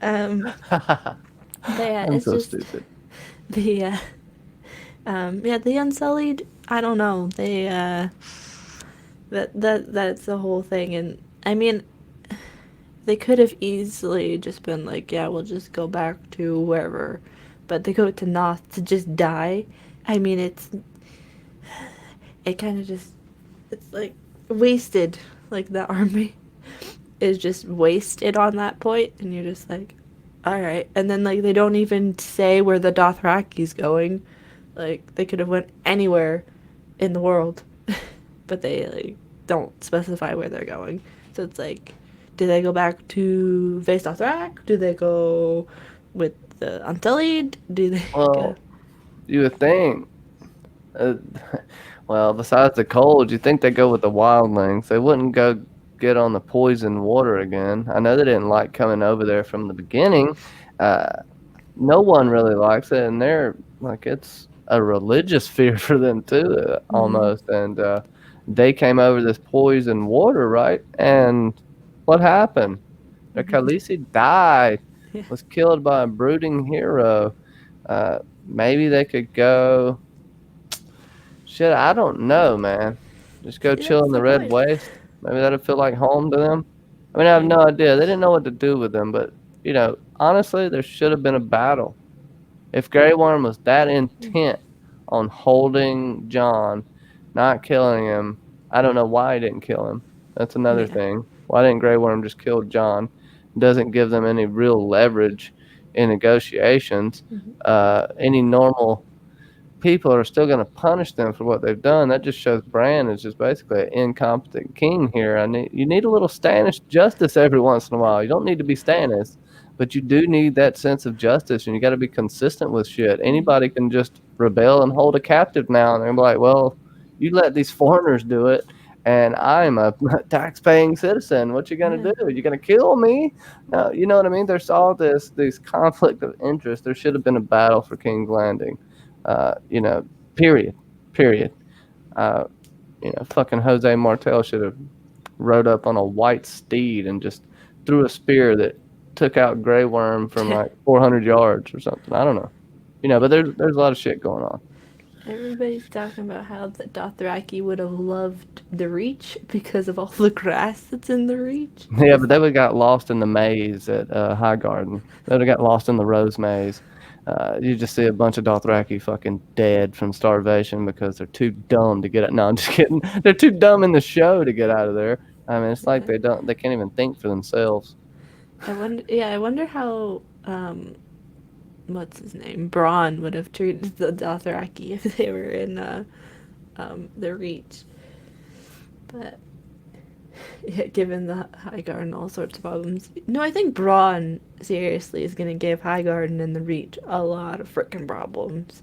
But yeah, I'm it's so just stupid. the Unsullied. I don't know. They that's the whole thing, and I mean, they could have easily just been like, yeah, we'll just go back to wherever, but they go to Noth to just die. I mean, it kind of just, it's like wasted. Like the army is just wasted on that point, and you're just like, all right. And then like they don't even say where the Dothraki's going. Like they could have went anywhere in the world, but they like don't specify where they're going. So it's like, do they go back to Vase Dothrak? Do they go with the Unsullied? Do they go? Well, you would think. Uh, well, besides the cold, you think they go with the wildlings. They wouldn't go get on the poison water again. I know they didn't like coming over there from the beginning. Uh, no one really likes it, and they're like it's a religious fear for them too, almost. And they came over this poison water, right? And what happened? The Khaleesi died, Yeah. was killed by a brooding hero. Maybe they could go. Shit, I don't know, man. Just go See, chill that's in the the Red point. Waste. Maybe that'd feel like home to them. I mean, I have no idea. They didn't know what to do with them, but honestly, there should have been a battle. If Grey Worm was that intent on holding John, not killing him, I don't know why he didn't kill him. That's another Yeah. thing. Why didn't Grey Worm just kill John? Doesn't give them any real leverage in negotiations. Any normal people are still going to punish them for what they've done. That just shows Bran is just basically an incompetent king here. You need a little Stannis justice every once in a while. You don't need to be Stannis, but you do need that sense of justice, and you got to be consistent with shit. Anybody can just rebel and hold a captive now, and they're like, well, you let these foreigners do it, and I'm a tax-paying citizen. What you gonna do? You gonna kill me? No, you know what I mean. There's all this conflict of interest. There should have been a battle for King's Landing. Period. Fucking Jose Martel should have rode up on a white steed and just threw a spear that took out Grey Worm from like 400 yards or something. I don't know. But there's a lot of shit going on. Everybody's talking about how the Dothraki would have loved the Reach because of all the grass that's in the Reach. Yeah, but they would have got lost in the maze at High Garden. They would have got lost in the Rose Maze. You just see a bunch of Dothraki fucking dead from starvation because they're too dumb to get out. No, I'm just kidding. They're too dumb in the show to get out of there. I mean, it's like they can't even think for themselves. I wonder how what's his name? Bronn would have treated the Dothraki if they were in the Reach. But yeah, given the Highgarden and all sorts of problems. No, I think Bronn seriously is gonna give Highgarden and the Reach a lot of freaking problems.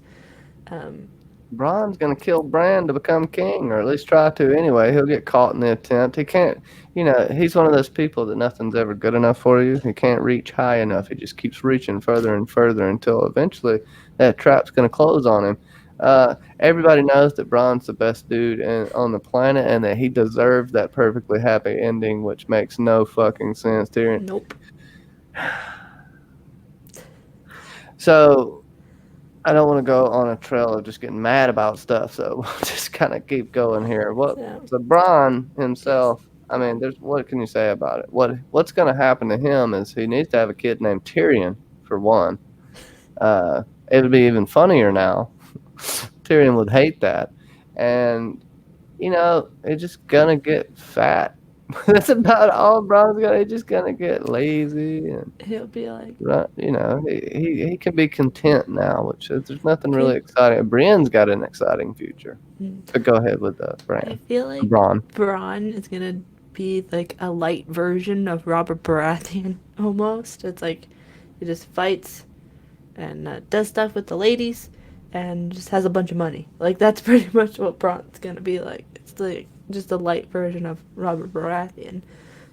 Bronn's gonna kill Bran to become king, or at least try to anyway. He'll get caught in the attempt. He can't, he's one of those people that nothing's ever good enough for you. He can't reach high enough. He just keeps reaching further and further until eventually that trap's gonna close on him. Everybody knows that Bronn's the best dude on the planet, and that he deserves that perfectly happy ending, which makes no fucking sense, Tyrion. Nope. So I don't want to go on a trail of just getting mad about stuff, so we'll just kind of keep going here. So Bronn himself, I mean, what can you say about it? What's going to happen to him is he needs to have a kid named Tyrion, for one. It would be even funnier now. Tyrion would hate that. And, he's just going to get fat. That's about all Bronn's got. He's just going to get lazy. And he'll be like, he can be content now, which there's nothing really exciting. Brienne's got an exciting future. But go ahead with Bran. I feel like Bronn is going to be like a light version of Robert Baratheon almost. It's like he just fights and does stuff with the ladies and just has a bunch of money. Like that's pretty much what Bronn's going to be like. It's like just a light version of Robert Baratheon.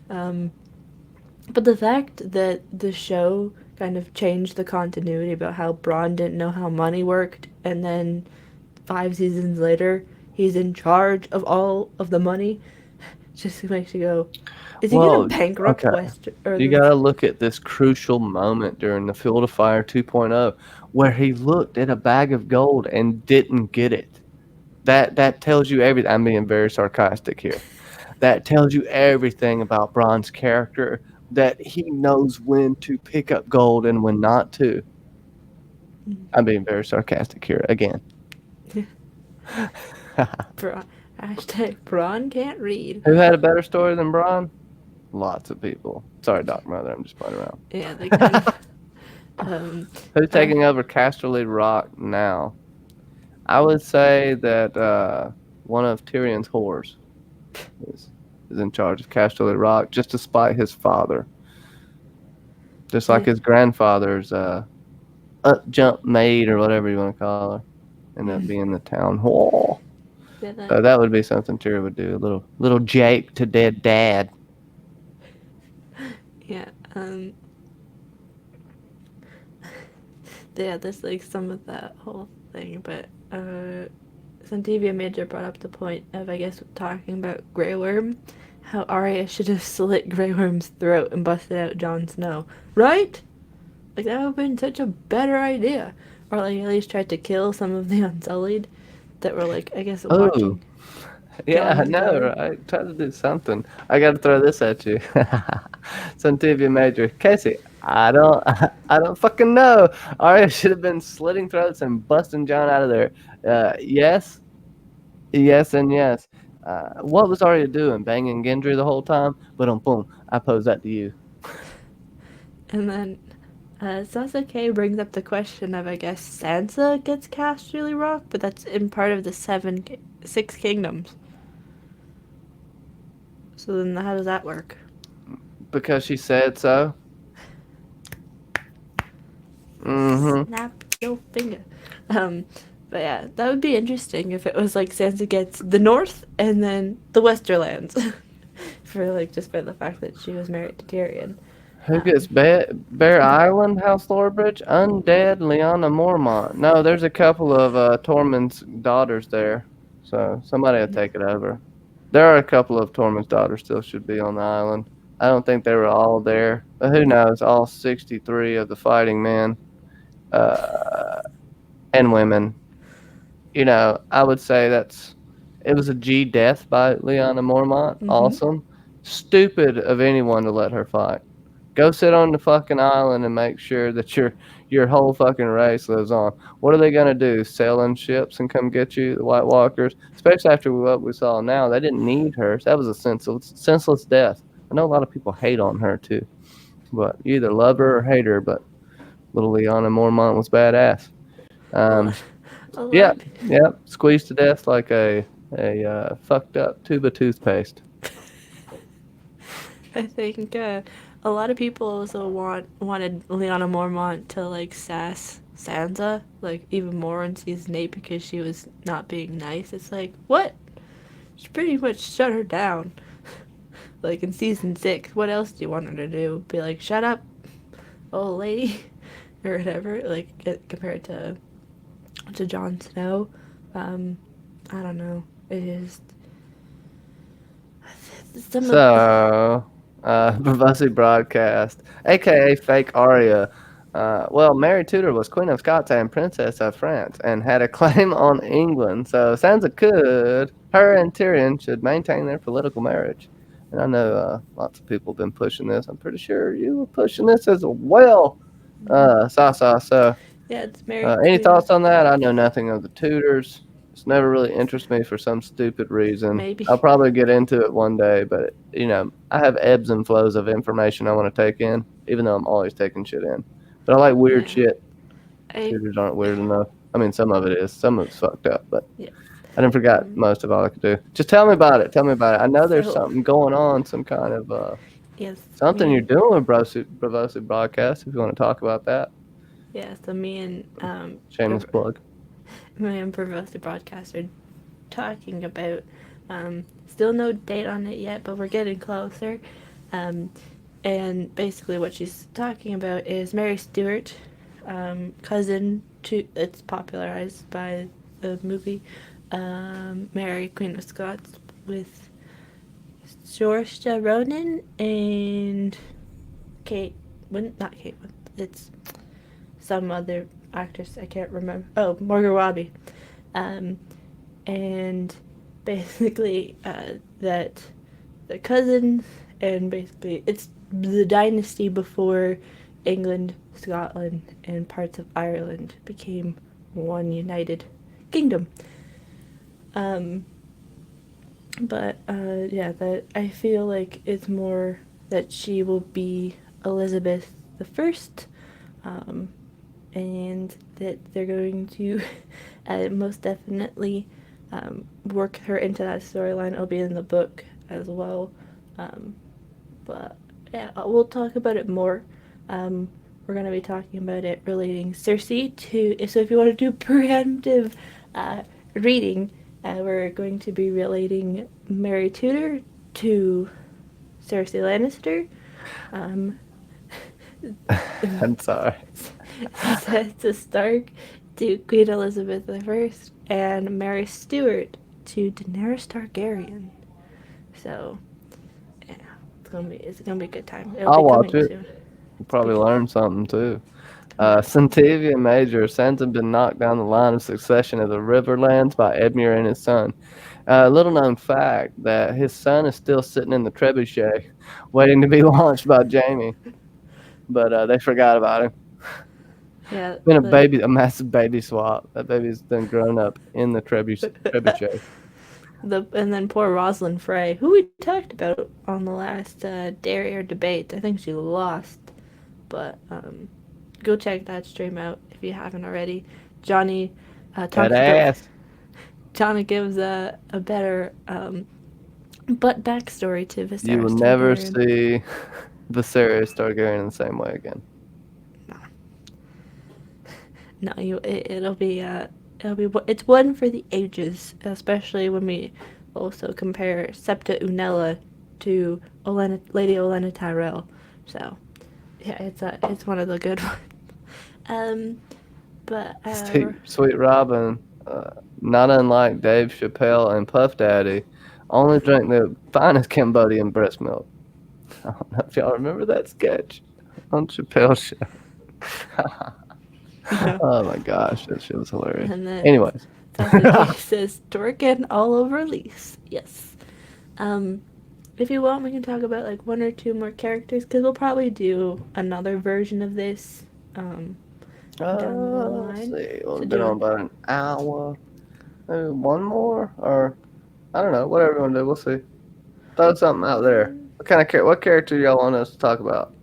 But the fact that the show kind of changed the continuity about how Bronn didn't know how money worked, and then 5 seasons later he's in charge of all of the money, just makes you go, is he gonna bankrupt Westeros? You gotta look at this crucial moment during the Field of Fire 2.0 where he looked at a bag of gold and didn't get it. That tells you everything. I'm being very sarcastic here. That tells you everything about Bronn's character, that he knows when to pick up gold and when not to. I'm being very sarcastic here again. Hashtag Bronn can't read. Who had a better story than Bronn? Lots of people. Sorry, Doc Mother. I'm just playing around. Yeah, they kind of, Who's taking over Casterly Rock now? I would say that one of Tyrion's whores is in charge of Casterly Rock, just to spite his father. Just like his grandfather's jump maid or whatever you want to call her, ended up being the town hall. Yeah, So that would be something Tyrion would do. A little Jake to dead dad. Yeah. Yeah, there's like some of that whole thing, but Santivia Major brought up the point of, I guess, talking about Grey Worm, how Arya should have slit Grey Worm's throat and busted out Jon Snow, right? Like, that would have been such a better idea. Or like at least tried to kill some of the Unsullied that were like, I guess, watching. Yeah, I Jon's know, blood. right? Try to do something. I got to throw this at you. Santivia Major. Casey, I don't fucking know. Arya should have been slitting throats and busting Jon out of there. Yes, and yes. What was Arya doing? Banging Gendry the whole time? But boom, I pose that to you. And then Sasuke brings up the question of, I guess, Sansa gets Casterly Rock, but that's in part of the six kingdoms. So then how does that work? Because she said so. Snap your finger. But yeah, that would be interesting if it was like Sansa gets the North and then the Westerlands. For like, just by the fact that she was married to Tyrion. Who gets Bear Island, House Lorebridge? Undead, Lyanna Mormont. No, there's a couple of Tormund's daughters there. So somebody will take it over. There are a couple of Tormund's daughters still should be on the island. I don't think they were all there. But who knows? All 63 of the fighting men and women. You know, I would say it was a G death by Lyanna Mormont. Awesome. Stupid of anyone to let her fight. Go sit on the fucking island and make sure that your whole fucking race lives on. What are they gonna do? Sail in ships and come get you, the White Walkers? Especially after what we saw now, they didn't need her. So that was a senseless death. I know a lot of people hate on her too, but you either love her or hate her. But little Lyanna Mormont was badass. Yeah, squeezed to death like a fucked up tube of toothpaste. I think a lot of people also wanted Lyanna Mormont to like sass Sansa like even more in season 8 because she was not being nice. It's like, what? She pretty much shut her down. Like in season 6, what else do you want her to do? Be like, shut up, old lady, or whatever. Like compared to Jon Snow. I don't know. It is. Bavasi Broadcast, aka Fake Arya. Well, Mary Tudor was Queen of Scots and Princess of France and had a claim on England. So Sansa her and Tyrion should maintain their political marriage. And I know lots of people have been pushing this. I'm pretty sure you were pushing this as well, Sasa. So yeah, it's Mary. Any thoughts on that? I know nothing of the Tudors. It's never really interested me for some stupid reason. Maybe. I'll probably get into it one day, but I have ebbs and flows of information I want to take in, even though I'm always taking shit in. But I like weird shit. Tudors aren't weird enough. I mean, some of it is. Some of it's fucked up, but I didn't forget most of all I could do. Just tell me about it. I know there's something going on, some kind of something you're doing with Bravosi Broadcast, if you want to talk about that. Yeah, so me and shameless plug. Me and Bravosi Broadcast are talking about still no date on it yet, but we're getting closer. And basically what she's talking about is Mary Stuart, cousin to, it's popularized by the movie Mary, Queen of Scots, with Saoirse Ronan and not Kate, it's some other actress, I can't remember. Oh, Margot Robbie. And basically that the cousins, and basically it's the dynasty before England, Scotland, and parts of Ireland became one united kingdom. That I feel like it's more that she will be Elizabeth the First, and that they're going to most definitely work her into that storyline. It'll be in the book as well. But yeah, we'll talk about it more. We're going to be talking about it relating Cersei to. So if you want to do preemptive reading, we're going to be relating Mary Tudor to Cersei Lannister. I'm sorry. Sansa Stark to Queen Elizabeth I, and Mary Stuart to Daenerys Targaryen. So, yeah, it's gonna be a good time. I'll watch it. Soon. You'll probably learn something too. Centivia Major, sons have been knocked down the line of succession of the Riverlands by Edmure and his son. Little known fact that his son is still sitting in the trebuchet, waiting to be launched by Jaime. But they forgot about him. Yeah, It's been a massive baby swap. That baby's been grown up in the trebuchet. And then poor Rosalind Frey, who we talked about on the last Dare debate. I think she lost, but go check that stream out if you haven't already. Johnny talks about. Johnny gives a better but backstory to Viserys. You will never see Viserys Targaryen in the same way again. No, it'll be it's one for the ages, especially when we also compare Septa Unella to Lady Olenna Tyrell. So, yeah, it's one of the good ones. But Sweet Robin, not unlike Dave Chappelle and Puff Daddy, only drank the finest Cambodian breast milk. I don't know if y'all remember that sketch on Chappelle's show. No. Oh my gosh, that shit was hilarious. Anyways. Sasha says twerking all over Lise. Yes. If you want, we can talk about like one or two more characters, because we'll probably do another version of this down the line. Let's see. We've been on about an hour. Maybe one more, or I don't know. Whatever you want to do, we'll see. Throw something out there. What character y'all want us to talk about?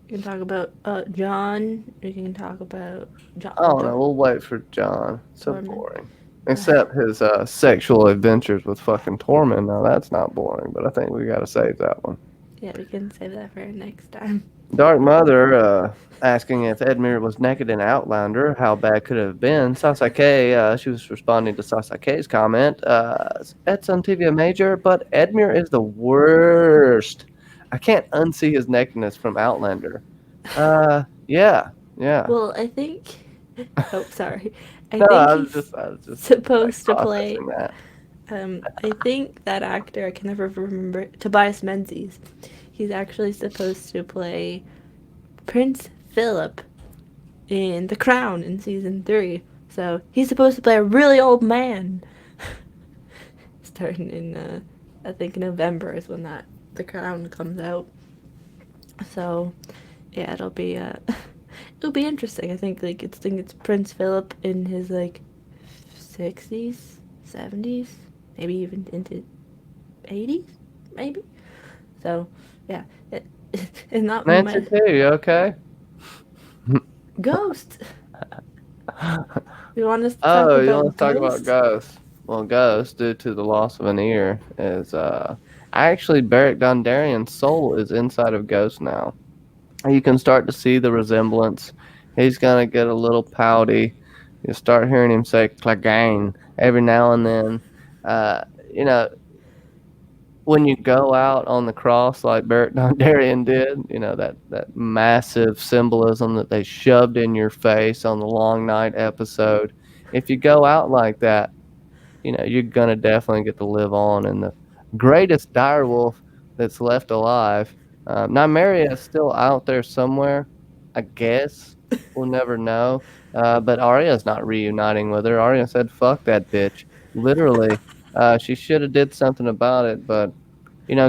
We can talk about John. We can talk about John. I don't know. We'll wait for John. So boring. Except his sexual adventures with fucking Tormund. Now that's not boring, but I think we gotta save that one. Yeah, we can save that for next time. Dark Mother asking if Edmure was naked in Outlander, how bad could it have been? Sasaki, she was responding to Sasaki's comment. It's on TV Major, but Edmure is the worst. I can't unsee his nakedness from Outlander. Yeah. Well, I think. Oh, sorry. I was just supposed to play. I think that actor, I can never remember, Tobias Menzies. He's actually supposed to play Prince Philip in The Crown in season 3. So he's supposed to play a really old man. Starting in, I think November is when The Crown comes out. So, yeah, it'll be interesting. I think it's Prince Philip in his 60s, 70s, maybe even into 80s, maybe. So, yeah, and not Nancy too. You okay? Ghost. You want us to talk about you want to talk about Ghost? Well, Ghost, due to the loss of an ear, is actually Beric Dondarrion's soul is inside of Ghost now. You can start to see the resemblance. He's gonna get a little pouty. You start hearing him say "Clegane" every now and then. When you go out on the cross like Beric Dondarrion did, that massive symbolism that they shoved in your face on the Long Night episode. If you go out like that, you're going to definitely get to live on. And the greatest direwolf that's left alive, Nymeria is still out there somewhere, I guess. We'll never know. But Arya's not reuniting with her. Arya said, fuck that bitch. Literally. She should have did something about it, but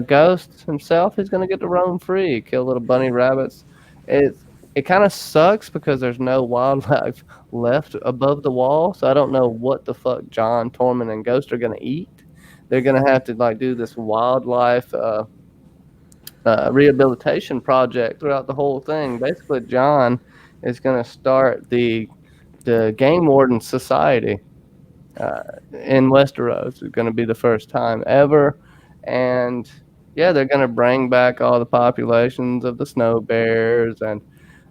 Ghost himself, he's gonna get to roam free, kill little bunny rabbits. It kind of sucks because there's no wildlife left above the wall, so I don't know what the fuck Jon, Tormund, and Ghost are gonna eat. They're gonna have to do this wildlife rehabilitation project throughout the whole thing. Basically, Jon is going to start the Game Warden Society in Westeros. It's going to be the first time ever, and yeah, they're going to bring back all the populations of the snow bears and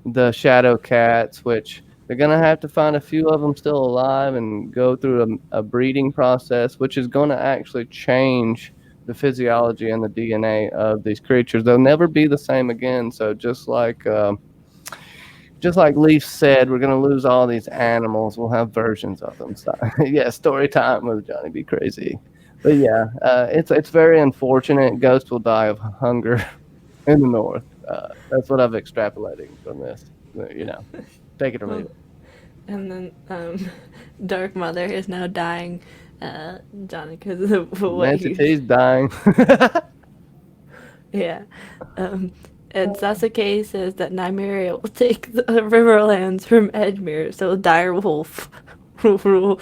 the shadow cats, which they're going to have to find a few of them still alive and go through a breeding process, which is going to actually change the physiology and the DNA of these creatures. They'll never be the same again. So just like Leaf said, we're going to lose all these animals. We'll have versions of them. So, yeah, story time with Johnny Be Crazy. But yeah, it's very unfortunate. Ghost will die of hunger in the north. That's what I've extrapolating from this. Take it or leave it. And then Dark Mother is now dying, Johnny, because of what Nancy T's dying. Yeah. And Sasuke says that Nymeria will take the Riverlands from Edmure, so Direwolf will rule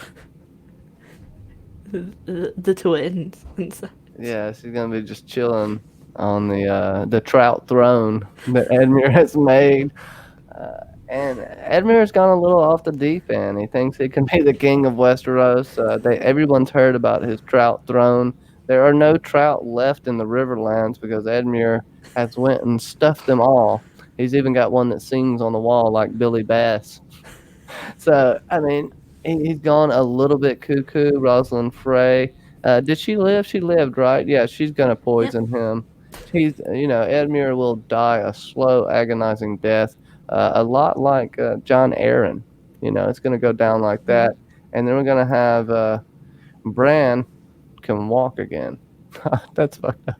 the twins and stuff. Yeah, she's gonna be just chilling on the trout throne that Edmure has made. And Edmure's gone a little off the deep end. He thinks he can be the king of Westeros. Everyone's heard about his trout throne. There are no trout left in the Riverlands because Edmure has went and stuffed them all. He's even got one that sings on the wall like Billy Bass. So, I mean, he's gone a little bit cuckoo. Rosalind Frey. Did she live? She lived, right? Yeah, she's going to poison him. Edmure will die a slow, agonizing death. A lot like John Aaron. It's going to go down like that. And then we're going to have Bran can walk again. That's fucked up.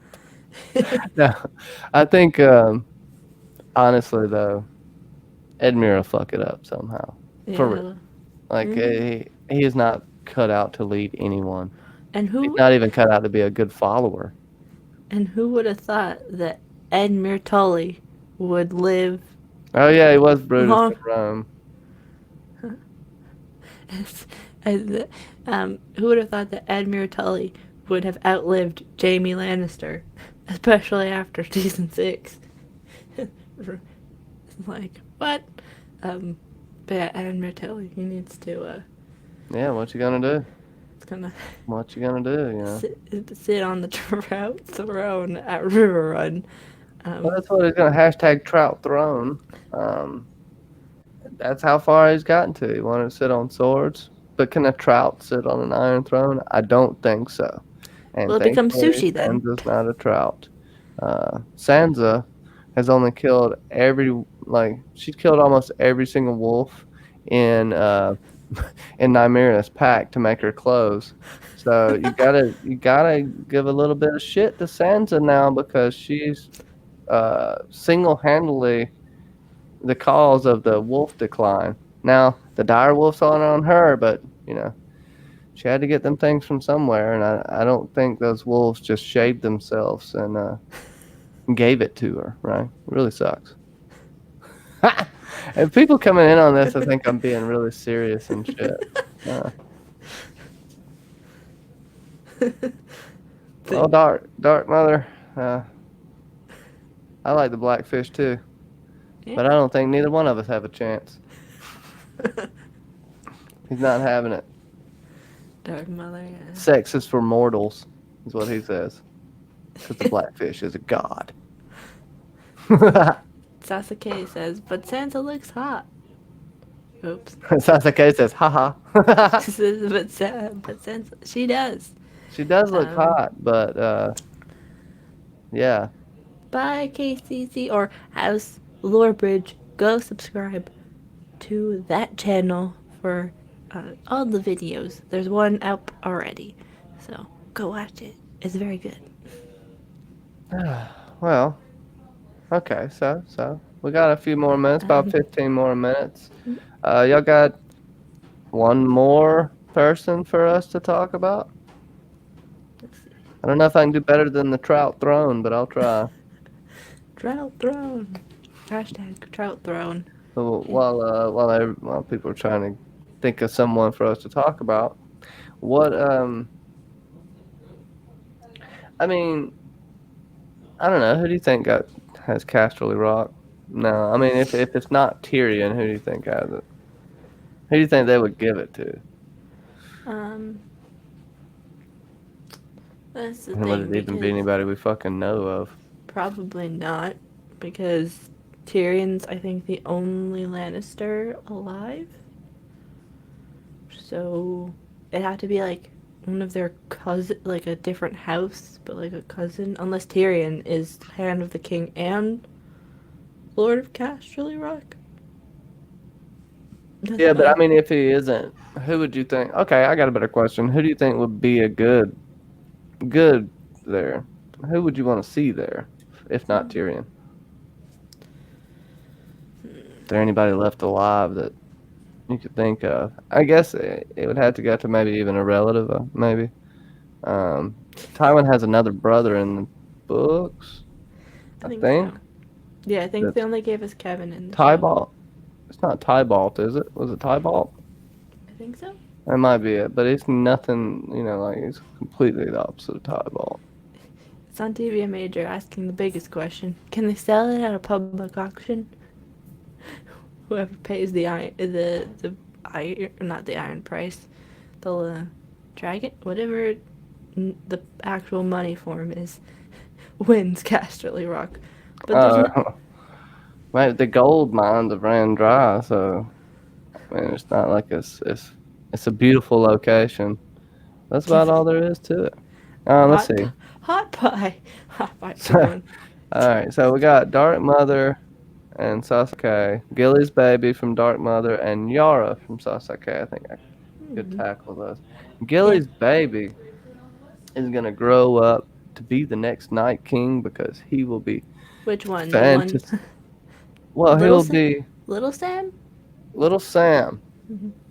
No, I think, honestly, though, Edmure will fuck it up somehow. Yeah. For real. Like, he is not cut out to lead anyone. And He's not even cut out to be a good follower. And who would have thought that Edmure Tully would live? Oh yeah, he was Brutus in Rome. Who would have thought that Edmure Tully would have outlived Jaime Lannister, especially after season 6? Like, what? But yeah, Edmure Tully, he needs to. Yeah, what you gonna do? What you gonna do? Sit on the trout throne at River Run. Well, that's what he's gonna hashtag trout throne. That's how far he's gotten to. He wanted to sit on swords, but can a trout sit on an iron throne? I don't think so. And well, it becomes sushi then. Sansa's not a trout. Sansa has only killed she's killed almost every single wolf in Nymeria's pack to make her clothes. So you gotta give a little bit of shit to Sansa now because she's single-handedly the cause of the wolf decline. Now the dire wolf's on her, but she had to get them things from somewhere, and I don't think those wolves just shaved themselves and gave it to her. Right? It really sucks. And people coming in on this, I think I'm being really serious and shit. Oh, Dark Mother. I like the Blackfish too, but I don't think neither one of us have a chance. He's not having it. Dark Mother, yeah. Sex is for mortals, is what he says. Because the Blackfish is a god. Sasuke says, but Sansa looks hot. Oops. Sasuke says, haha. but Sansa, she does. She does look hot, but yeah. Bye, KCC or House Lorebridge. Go subscribe to that channel for all the videos. There's one up already, so go watch it. It's very good. Well, okay, so we got a few more minutes, about 15 more minutes. Y'all got one more person for us to talk about? I don't know if I can do better than the Trout Throne, but I'll try. Trout Throne. Hashtag Trout Throne. So while people are trying to think of someone for us to talk about, I mean, I don't know. Who do you think has Casterly Rock? No, I mean, if it's not Tyrion, who do you think has it? Who do you think they would give it to? Um, that's the And would thing it even be because anybody we fucking know of? probably not because Tyrion's I think the only Lannister alive. So it had to be like one of their cousin, like a different house, but like a cousin, unless Tyrion is Hand of the King and Lord of Casterly Rock. That's Yeah, but I fine. mean, if he isn't, who would you think? Okay, I got a better question. Who do you think would be a good there? Who would you want to see there, if not Tyrion? Is there anybody left alive that you could think of? I guess it would have to go to maybe even a relative, maybe. Um, Tywin has another brother in the books, I I think so. think. Yeah, I think they That's only gave us Kevin in the show. Tybalt. It's not Tybalt, is it? Was it Tybalt? I think so. That might be it, but it's nothing, like it's completely the opposite of Tybalt. It's on TV Major asking the biggest question: can they sell it at a public auction? Whoever pays the iron, not the iron price, the dragon, whatever the actual money form is, wins Casterly Rock. But there's no. Uh, Mate, the gold mines have ran dry, so I mean, it's not like it's a beautiful location. That's about all there is to it. Let's hot see. hot pie, hot pie for So, one. all right, so we got Dark Mother and Sasuke, Gilly's baby from Dark Mother, and Yara from Sasuke. I think I could tackle those. Yeah. Gilly's baby is gonna grow up to be the next Night King because he will be Which one? The one. fantastic. Well, Little he'll Sam. be Little Sam. little Sam.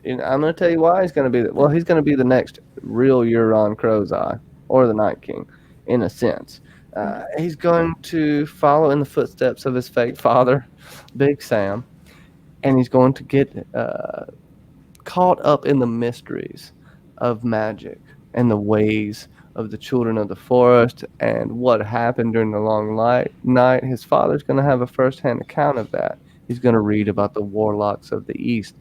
I'm going to tell you why he's going to be. Well, he's going to be the next real Euron Crowseye or the Night King, in a sense. He's going to follow in the footsteps of his fake father, Big Sam, and he's going to get caught up in the mysteries of magic and the ways of the children of the forest and what happened during the long night. His father's going to have a first-hand account of that. He's going to read about the warlocks of the East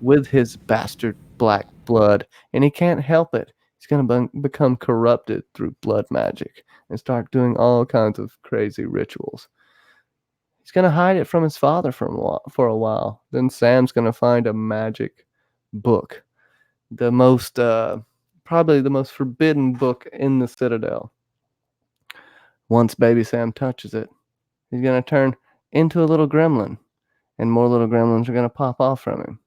with his bastard black blood, and he can't help it. He's going to become corrupted through blood magic and start doing all kinds of crazy rituals. He's going to hide it from his father for a while. Then Sam's going to find a magic book, the most probably the most forbidden book in the Citadel. Once baby Sam touches it, he's going to turn into a little gremlin, and more little gremlins are going to pop off from him.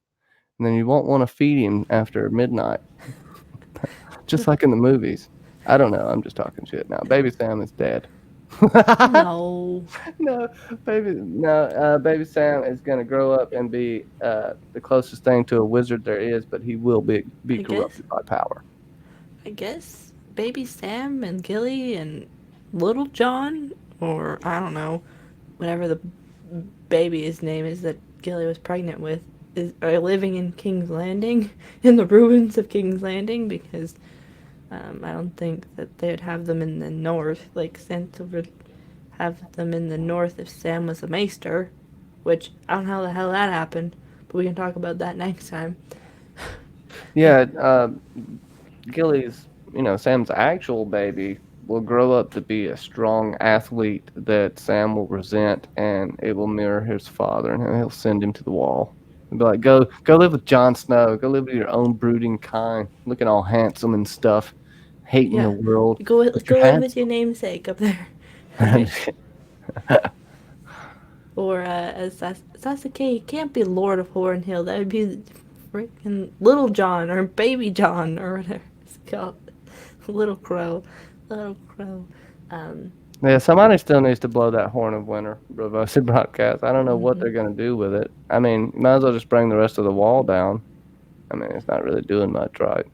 And then you won't want to feed him after midnight, just like in the movies. I don't know. I'm just talking shit now. Baby Sam is dead. No. No, baby Sam is going to grow up and be the closest thing to a wizard there is, but he will be I guess. corrupted by power. I guess Baby Sam and Gilly and Little John, or I don't know, whatever the baby's name is that Gilly was pregnant with, are living in King's Landing, in the ruins of King's Landing, because I don't think that they would have them in the north, like Sansa would have them in the north if Sam was a maester, which I don't know how the hell that happened, but we can talk about that next time. Yeah, Gilly's, Sam's actual baby will grow up to be a strong athlete that Sam will resent, and it will mirror his father, and he'll send him to the wall. He'll be like, go live with Jon Snow. Go live with your own brooding kind, looking all handsome and stuff, hating the world. Go But you're live with your handsome. namesake up there. Or as Sasuke, you can't be Lord of Hornhill. That would be freaking Little John or Baby John or whatever it's called. Little Crow. Little Crow. Yeah, somebody still needs to blow that horn of winter, Robosi broadcast. I don't know what they're going to do with it. I mean, might as well just bring the rest of the wall down. I mean, it's not really doing much, right?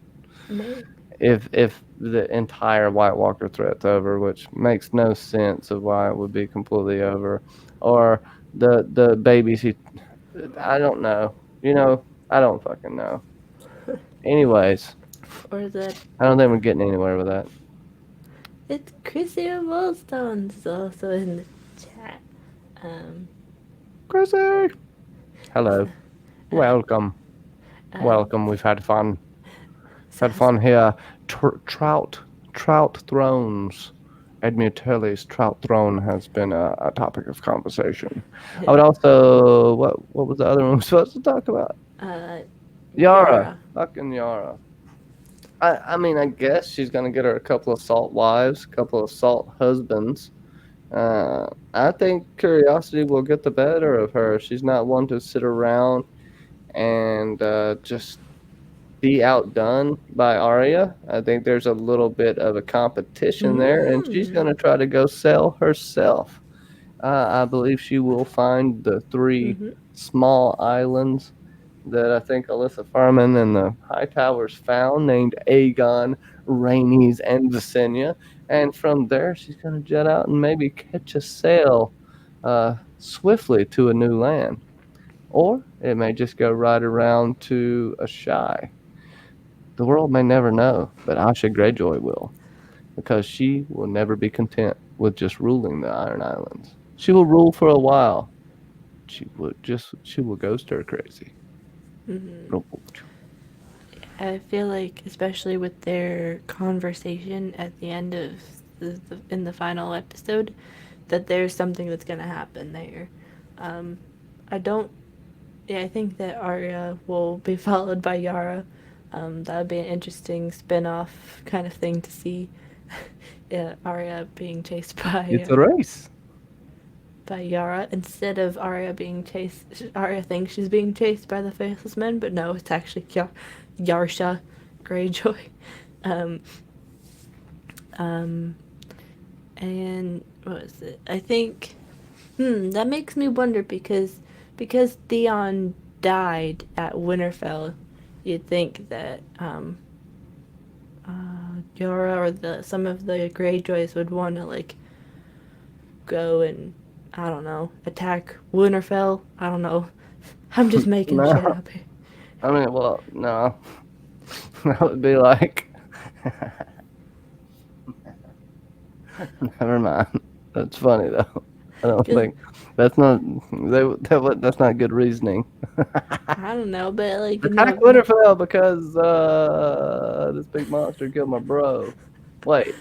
Maybe. If the entire White Walker threat's over, which makes no sense of why it would be completely over, or the babies I don't know. I don't fucking know. Anyways, Or that I don't think we're getting anywhere with that. it's Chrissy Wollstones is also in the chat. Chrissy! Hello. Welcome. Welcome. We've had fun. Had fun here. Trout thrones. Edmure Tully's trout throne has been a topic of conversation. I would also... What was the other one we were supposed to talk about? Yara. Fucking Yara. I mean, I guess she's going to get her a couple of salt wives, a couple of salt husbands. I think curiosity will get the better of her. She's not one to sit around and just be outdone by Arya. I think there's a little bit of a competition there, and she's going to try to go sell herself. I believe she will find the 3 small islands that I think Alyssa Farman and the Hightowers found, named Aegon, Rhaenys, and Visenya. And from there, she's going to jet out and maybe catch a sail swiftly to a new land. Or it may just go right around to Asshai. The world may never know, but Asha Greyjoy will, because she will never be content with just ruling the Iron Islands. She will rule for a while. She will go stir crazy. I feel like, especially with their conversation at the end of in the final episode, that there's something that's gonna happen there. I think that Arya will be followed by Yara. That would be an interesting spin-off kind of thing to see. Arya being chased by... It's a race. By Yara, instead of Arya being chased... Arya thinks she's being chased by the Faceless Men, but no, it's actually Yarsha Greyjoy. And what was it? I think... that makes me wonder, because Theon died at Winterfell, you'd think that Yara or some of the Greyjoys would want to, like, go and, I don't know, attack Winterfell. I don't know. I'm just making shit up here. I mean, well, no. That would be like... Never mind. That's funny, though. I don't think... That's not good reasoning. I don't know, but like... Attack Winterfell because this big monster killed my bro. Wait.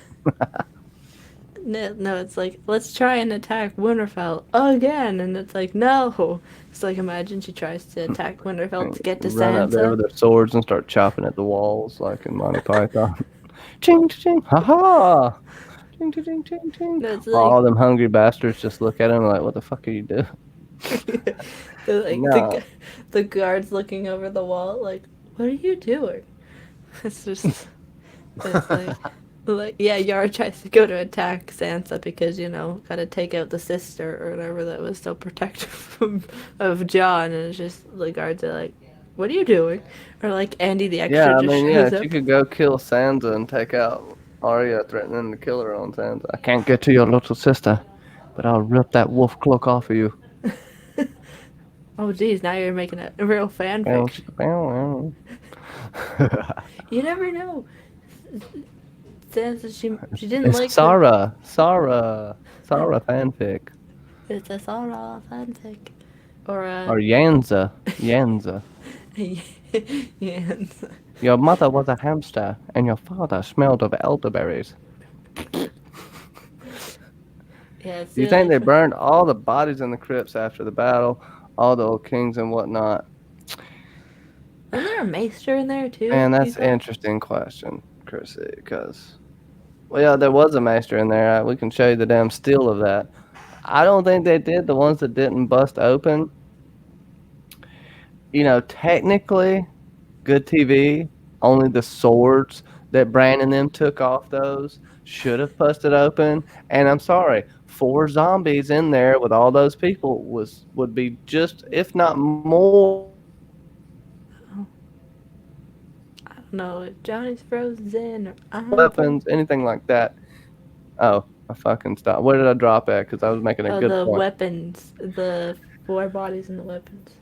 No, it's like, let's try and attack Winterfell again, and it's like, no. It's like, imagine she tries to attack Winterfell to get to Run Sansa. out there with their swords and start chopping at the walls like in Monty Python. Ching, ching, ha ha! Ching, ching, ching, ching. No, it's like, all them hungry bastards just look at him like, what the fuck are you doing? like the guards looking over the wall, like, what are you doing? It's just, it's like, yeah, Yara tries to go to attack Sansa because, gotta take out the sister or whatever that was so protective of Jon, and it's just, the guards are like, what are you doing? Or like Andy the extra shows up. She could go kill Sansa and take out Arya, threatening to kill her on Sansa. I can't get to your little sister, but I'll rip that wolf cloak off of you. Oh, geez, now you're making a real fanfic. You never know. Sansa, she didn't it's like Sarah fanfic. It's a Sarah fanfic. Or Yanza. Yanza. Your mother was a hamster, and your father smelled of elderberries. Yeah, You think they burned all the bodies in the crypts after the battle, all the old kings and whatnot? Isn't there a maester in there too? Man, that's an interesting question, Chrissy, because... Well, yeah, there was a maester in there. We can show you the damn steel of that. I don't think they did. The ones that didn't bust open. Technically, good TV, only the swords that Bran and them took off those should have busted open. And I'm sorry, 4 zombies in there with all those people would be just, if not more. No, if Johnny's frozen or weapons, anything like that. Oh, I fucking stopped. Where did I drop at? Because I was making a good the point. Weapons, the 4 bodies and the weapons.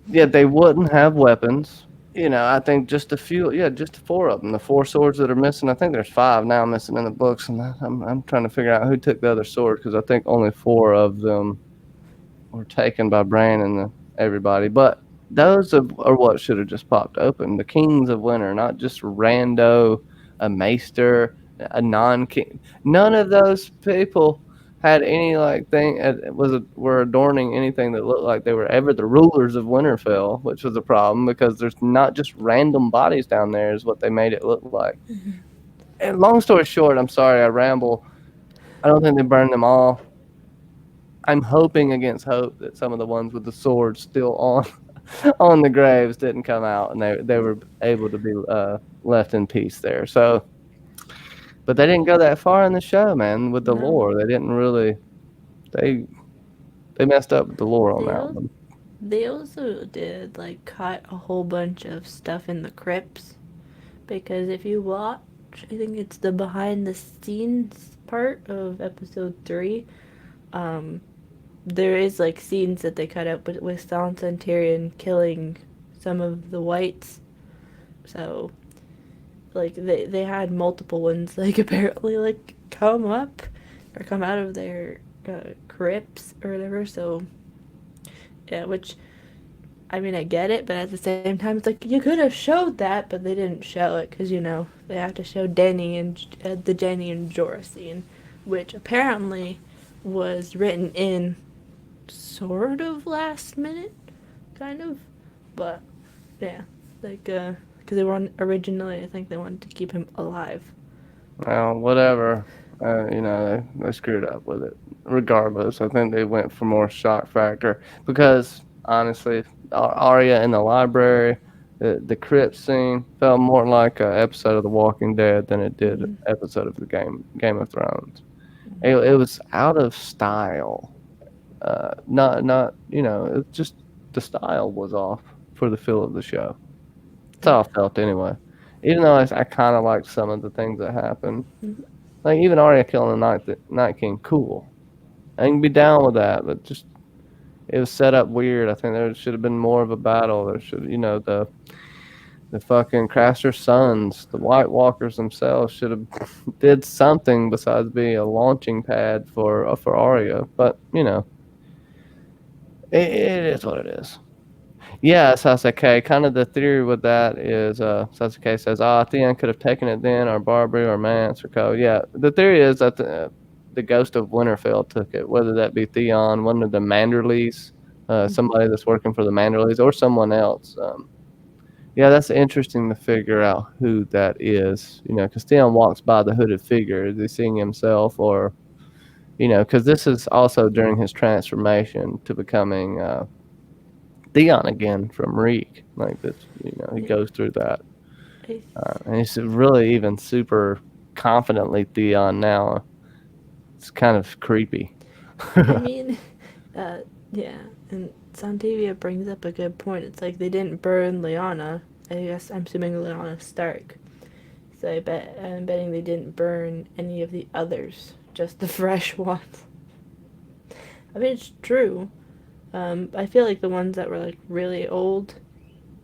Yeah, they wouldn't have weapons. I think just a few. Yeah, just 4 of them. The 4 swords that are missing. I think there's 5 now missing in the books, and I'm trying to figure out who took the other sword because I think only 4 of them were taken by Bran and everybody. But those are what should have just popped open. The Kings of Winter, not just rando, a maester, a non-king. None of those people had any like thing were adorning anything that looked like they were ever the rulers of Winterfell, which was a problem because there's not just random bodies down there is what they made it look like. And long story short, I'm sorry I ramble. I don't think they burned them all. I'm hoping against hope that some of the ones with the swords still on the graves didn't come out and they were able to be left in peace there. So, but they didn't go that far in the show, man. With the No. lore, they didn't really. They messed up with the lore on They that al- one. They also did like cut a whole bunch of stuff in the crypts because if you watch, I think it's the behind the scenes part of episode 3. There is like scenes that they cut out, but with Sansa and Tyrion killing some of the whites. So, like they had multiple ones like apparently like come up or come out of their crypts or whatever. So, yeah, which I mean I get it, but at the same time it's like you could have showed that, but they didn't show it because they have to show Dany and the Dany and Jorah scene, which apparently was written in sort of last minute, kind of, but yeah, like because they were originally I think they wanted to keep him alive. Well, whatever. They screwed up with it. Regardless, I think they went for more shock factor because honestly, Arya in the library, the crypt scene felt more like an episode of The Walking Dead than it did an episode of the Game of Thrones. It was out of style. Not it just the style was off for the feel of the show. That's how I felt anyway. Even though I kind of liked some of the things that happened, like even Arya killing the Night King, cool. I can be down with that, but just it was set up weird. I think there should have been more of a battle. There should, the fucking Craster's sons, the White Walkers themselves should have did something besides be a launching pad for Arya. But it is what it is. Yeah, Sasuke. Kind of the theory with that is Sasuke says, Theon could have taken it then, or Barbary, or Mance, or Co. Yeah, the theory is that the ghost of Winterfell took it, whether that be Theon, one of the Manderleys, somebody that's working for the Manderleys, or someone else. Yeah, that's interesting to figure out who that is, because Theon walks by the hooded figure. Is he seeing himself, or, because this is also during his transformation to becoming Theon again from Reek. Like this, he goes through that. And he's really even super confidently Theon now. It's kind of creepy. I mean, yeah, and Santavia brings up a good point. It's like they didn't burn Lyanna. I guess I'm assuming Lyanna Stark. So I'm betting they didn't burn any of the others, just the fresh ones. I mean, it's true. I feel like the ones that were like really old,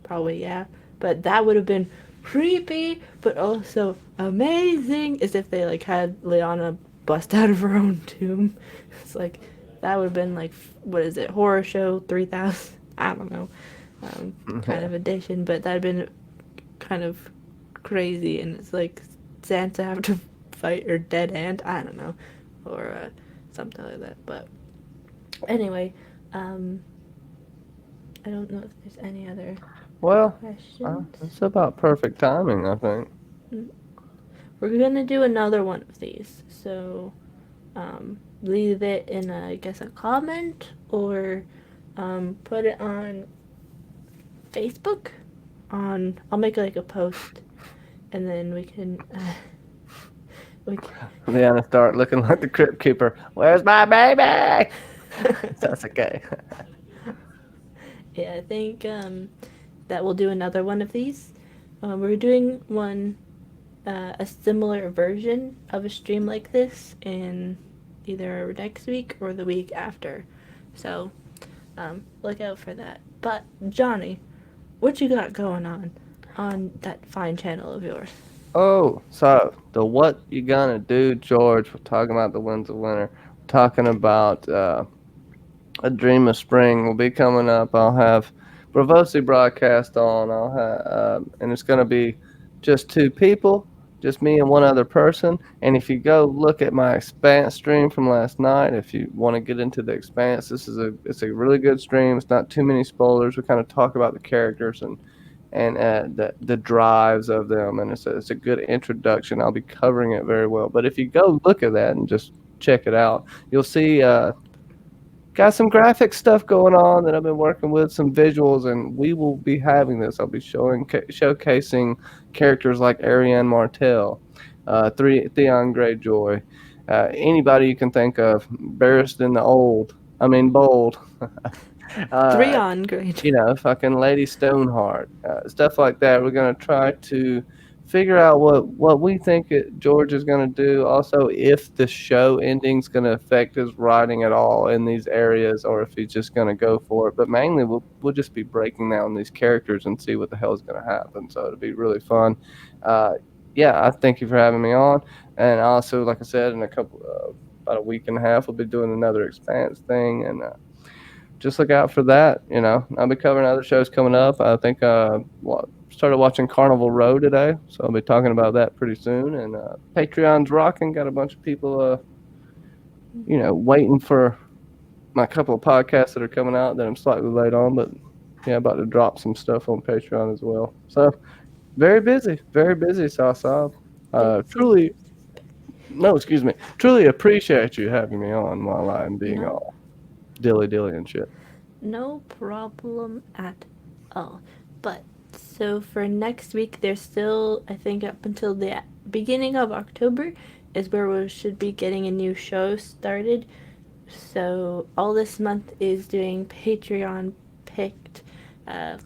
probably yeah, but that would have been creepy, but also amazing, as if they like had Lyanna bust out of her own tomb. It's like that would have been like, what is it, horror show 3000? I don't know, kind of edition, but that'd been kind of crazy. And it's like Sansa have to fight her dead aunt, I don't know, or something like that. But anyway, I don't know if there's any other questions. It's about perfect timing, I think. We're gonna do another one of these, so leave it in I guess a comment, or put it on Facebook. I'll make like a post, and then we can Lyanna start looking like the Crypt Keeper. Where's my baby? That's okay. Yeah, I think that we'll do another one of these. We're doing one, a similar version of a stream like this in either next week or the week after. So look out for that. But Johnny, what you got going on that fine channel of yours? Oh, so the What You Gonna Do, George? We're talking about the Winds of Winter. We're talking about A Dream of Spring will be coming up. I'll have Bravosi broadcast on. I'll have, and it's going to be just two people, just me and one other person. And if you go look at my Expanse stream from last night, if you want to get into the Expanse, it's a really good stream. It's not too many spoilers. We kind of talk about the characters and the drives of them, and it's a good introduction. I'll be covering it very well. But if you go look at that and just check it out, you'll see. Got some graphic stuff going on that I've been working with, some visuals, and we will be having this. I'll be showcasing characters like Ariane Martell, Theon Greyjoy, anybody you can think of, Barristan the Bold, Threon, great. Fucking Lady Stoneheart, stuff like that. We're gonna try to figure out what we think George is gonna do. Also, if the show ending's gonna affect his writing at all in these areas, or if he's just gonna go for it. But mainly, we'll just be breaking down these characters and see what the hell is gonna happen. So it'll be really fun. Yeah, I thank you for having me on. And also, like I said, in about a week and a half, we'll be doing another Expanse thing, and just look out for that. I'll be covering other shows coming up. I think started watching Carnival Row today, so I'll be talking about that pretty soon. And Patreon's rocking. Got a bunch of people, waiting for my couple of podcasts that are coming out that I'm slightly late on, but yeah, about to drop some stuff on Patreon as well. So very busy, Sasa. Truly appreciate you having me on while I'm being all dilly and shit. No problem at all. But so for next week, there's still, I think, up until the beginning of October is where we should be getting a new show started. So all this month is doing Patreon picked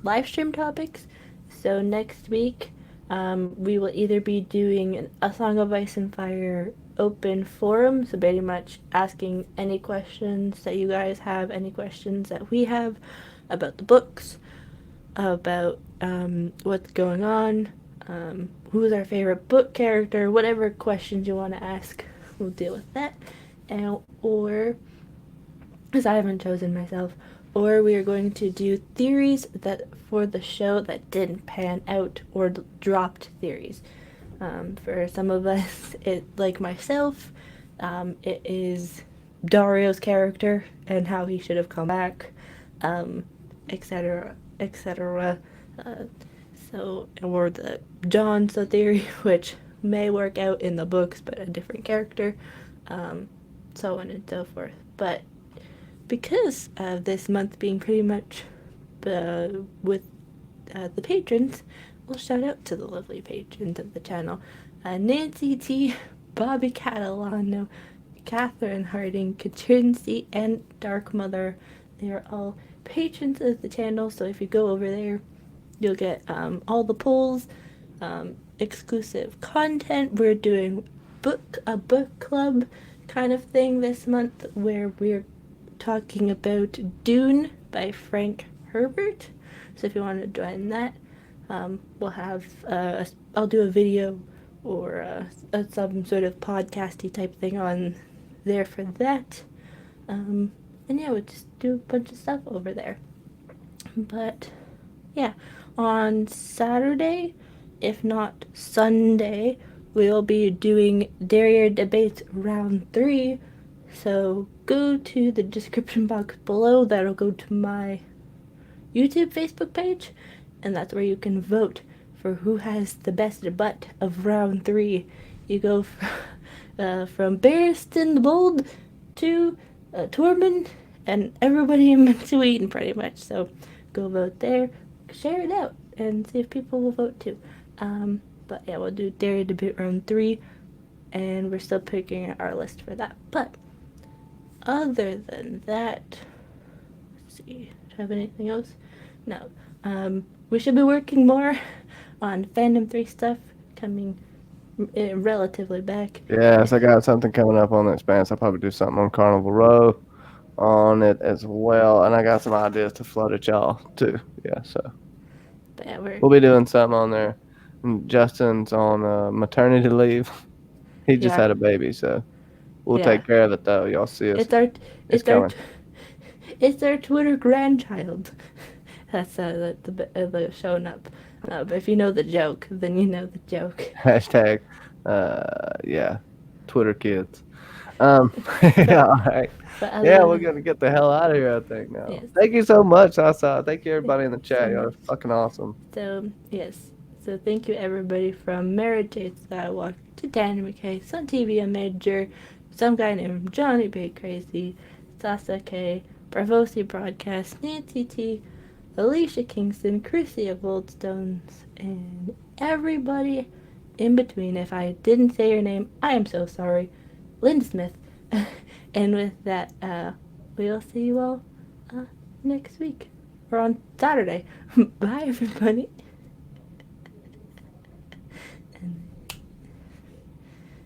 live stream topics. So next week, we will either be doing a Song of Ice and Fire open forum, so pretty much asking any questions that you guys have, any questions that we have about the books, about what's going on, who's our favorite book character, whatever questions you want to ask, we'll deal with that. Or, because I haven't chosen myself, or we are going to do theories that for the show that didn't pan out, or dropped theories. For some of us, like myself, it is Dario's character and how he should have come back, etc., etc. Or the Johns theory, which may work out in the books, but a different character, so on and so forth. But because of this month being pretty much with the patrons, we'll shout out to the lovely patrons of the channel. Nancy T, Bobby Catalano, Catherine Harding, Katrin C, and Dark Mother. They are all patrons of the channel, so if you go over there, you'll get all the polls, exclusive content. We're doing a book club kind of thing this month where we're talking about Dune by Frank Herbert. So if you want to join that, we'll have I'll do a video or some sort of podcasty type thing on there for that. And yeah, we'll just do a bunch of stuff over there. But yeah, on Saturday, if not Sunday, we'll be doing Derriere Debates Round 3. So go to the description box below. That'll go to my YouTube Facebook page, and that's where you can vote for who has the best butt of Round 3. You go from Barristan the Bold to Tormund and everybody in between, pretty much. So go vote there, share it out, and see if people will vote too. But yeah, we'll do Dairy Debate Round 3, and we're still picking our list for that. But other than that, let's see, do I have anything else? No. We should be working more on Fandom 3 stuff, coming relatively back. Yes, I got something coming up on the Expanse. I'll probably do something on Carnival Row on it as well, and I got some ideas to float at y'all too. Yeah, so But yeah, we'll be doing something on there. And Justin's on maternity leave. He just had a baby, so we'll take care of it though. Y'all see us. It's It's their Twitter grandchild. That's the showing up. But if you know the joke, then you know the joke. Hashtag, yeah, Twitter kids. Yeah, all right. But Yeah, we're gonna get the hell out of here, I think now. Yes. Thank you so much, Asa. Thank you everybody in the So chat. Y'all are much. fucking awesome. So, yes. So, thank you everybody from Mara Jade Skywalker to Danny McKay, Sun TV a Major, some guy named Johnny Bay Crazy, Sasa K, Bravosi Broadcast, Nancy T, Alicia Kingston, Chrissy of Goldstones, and everybody in between. If I didn't say your name, I am so sorry. Lynn Smith. And with that, we'll see you all next week or on Saturday. Bye, everybody.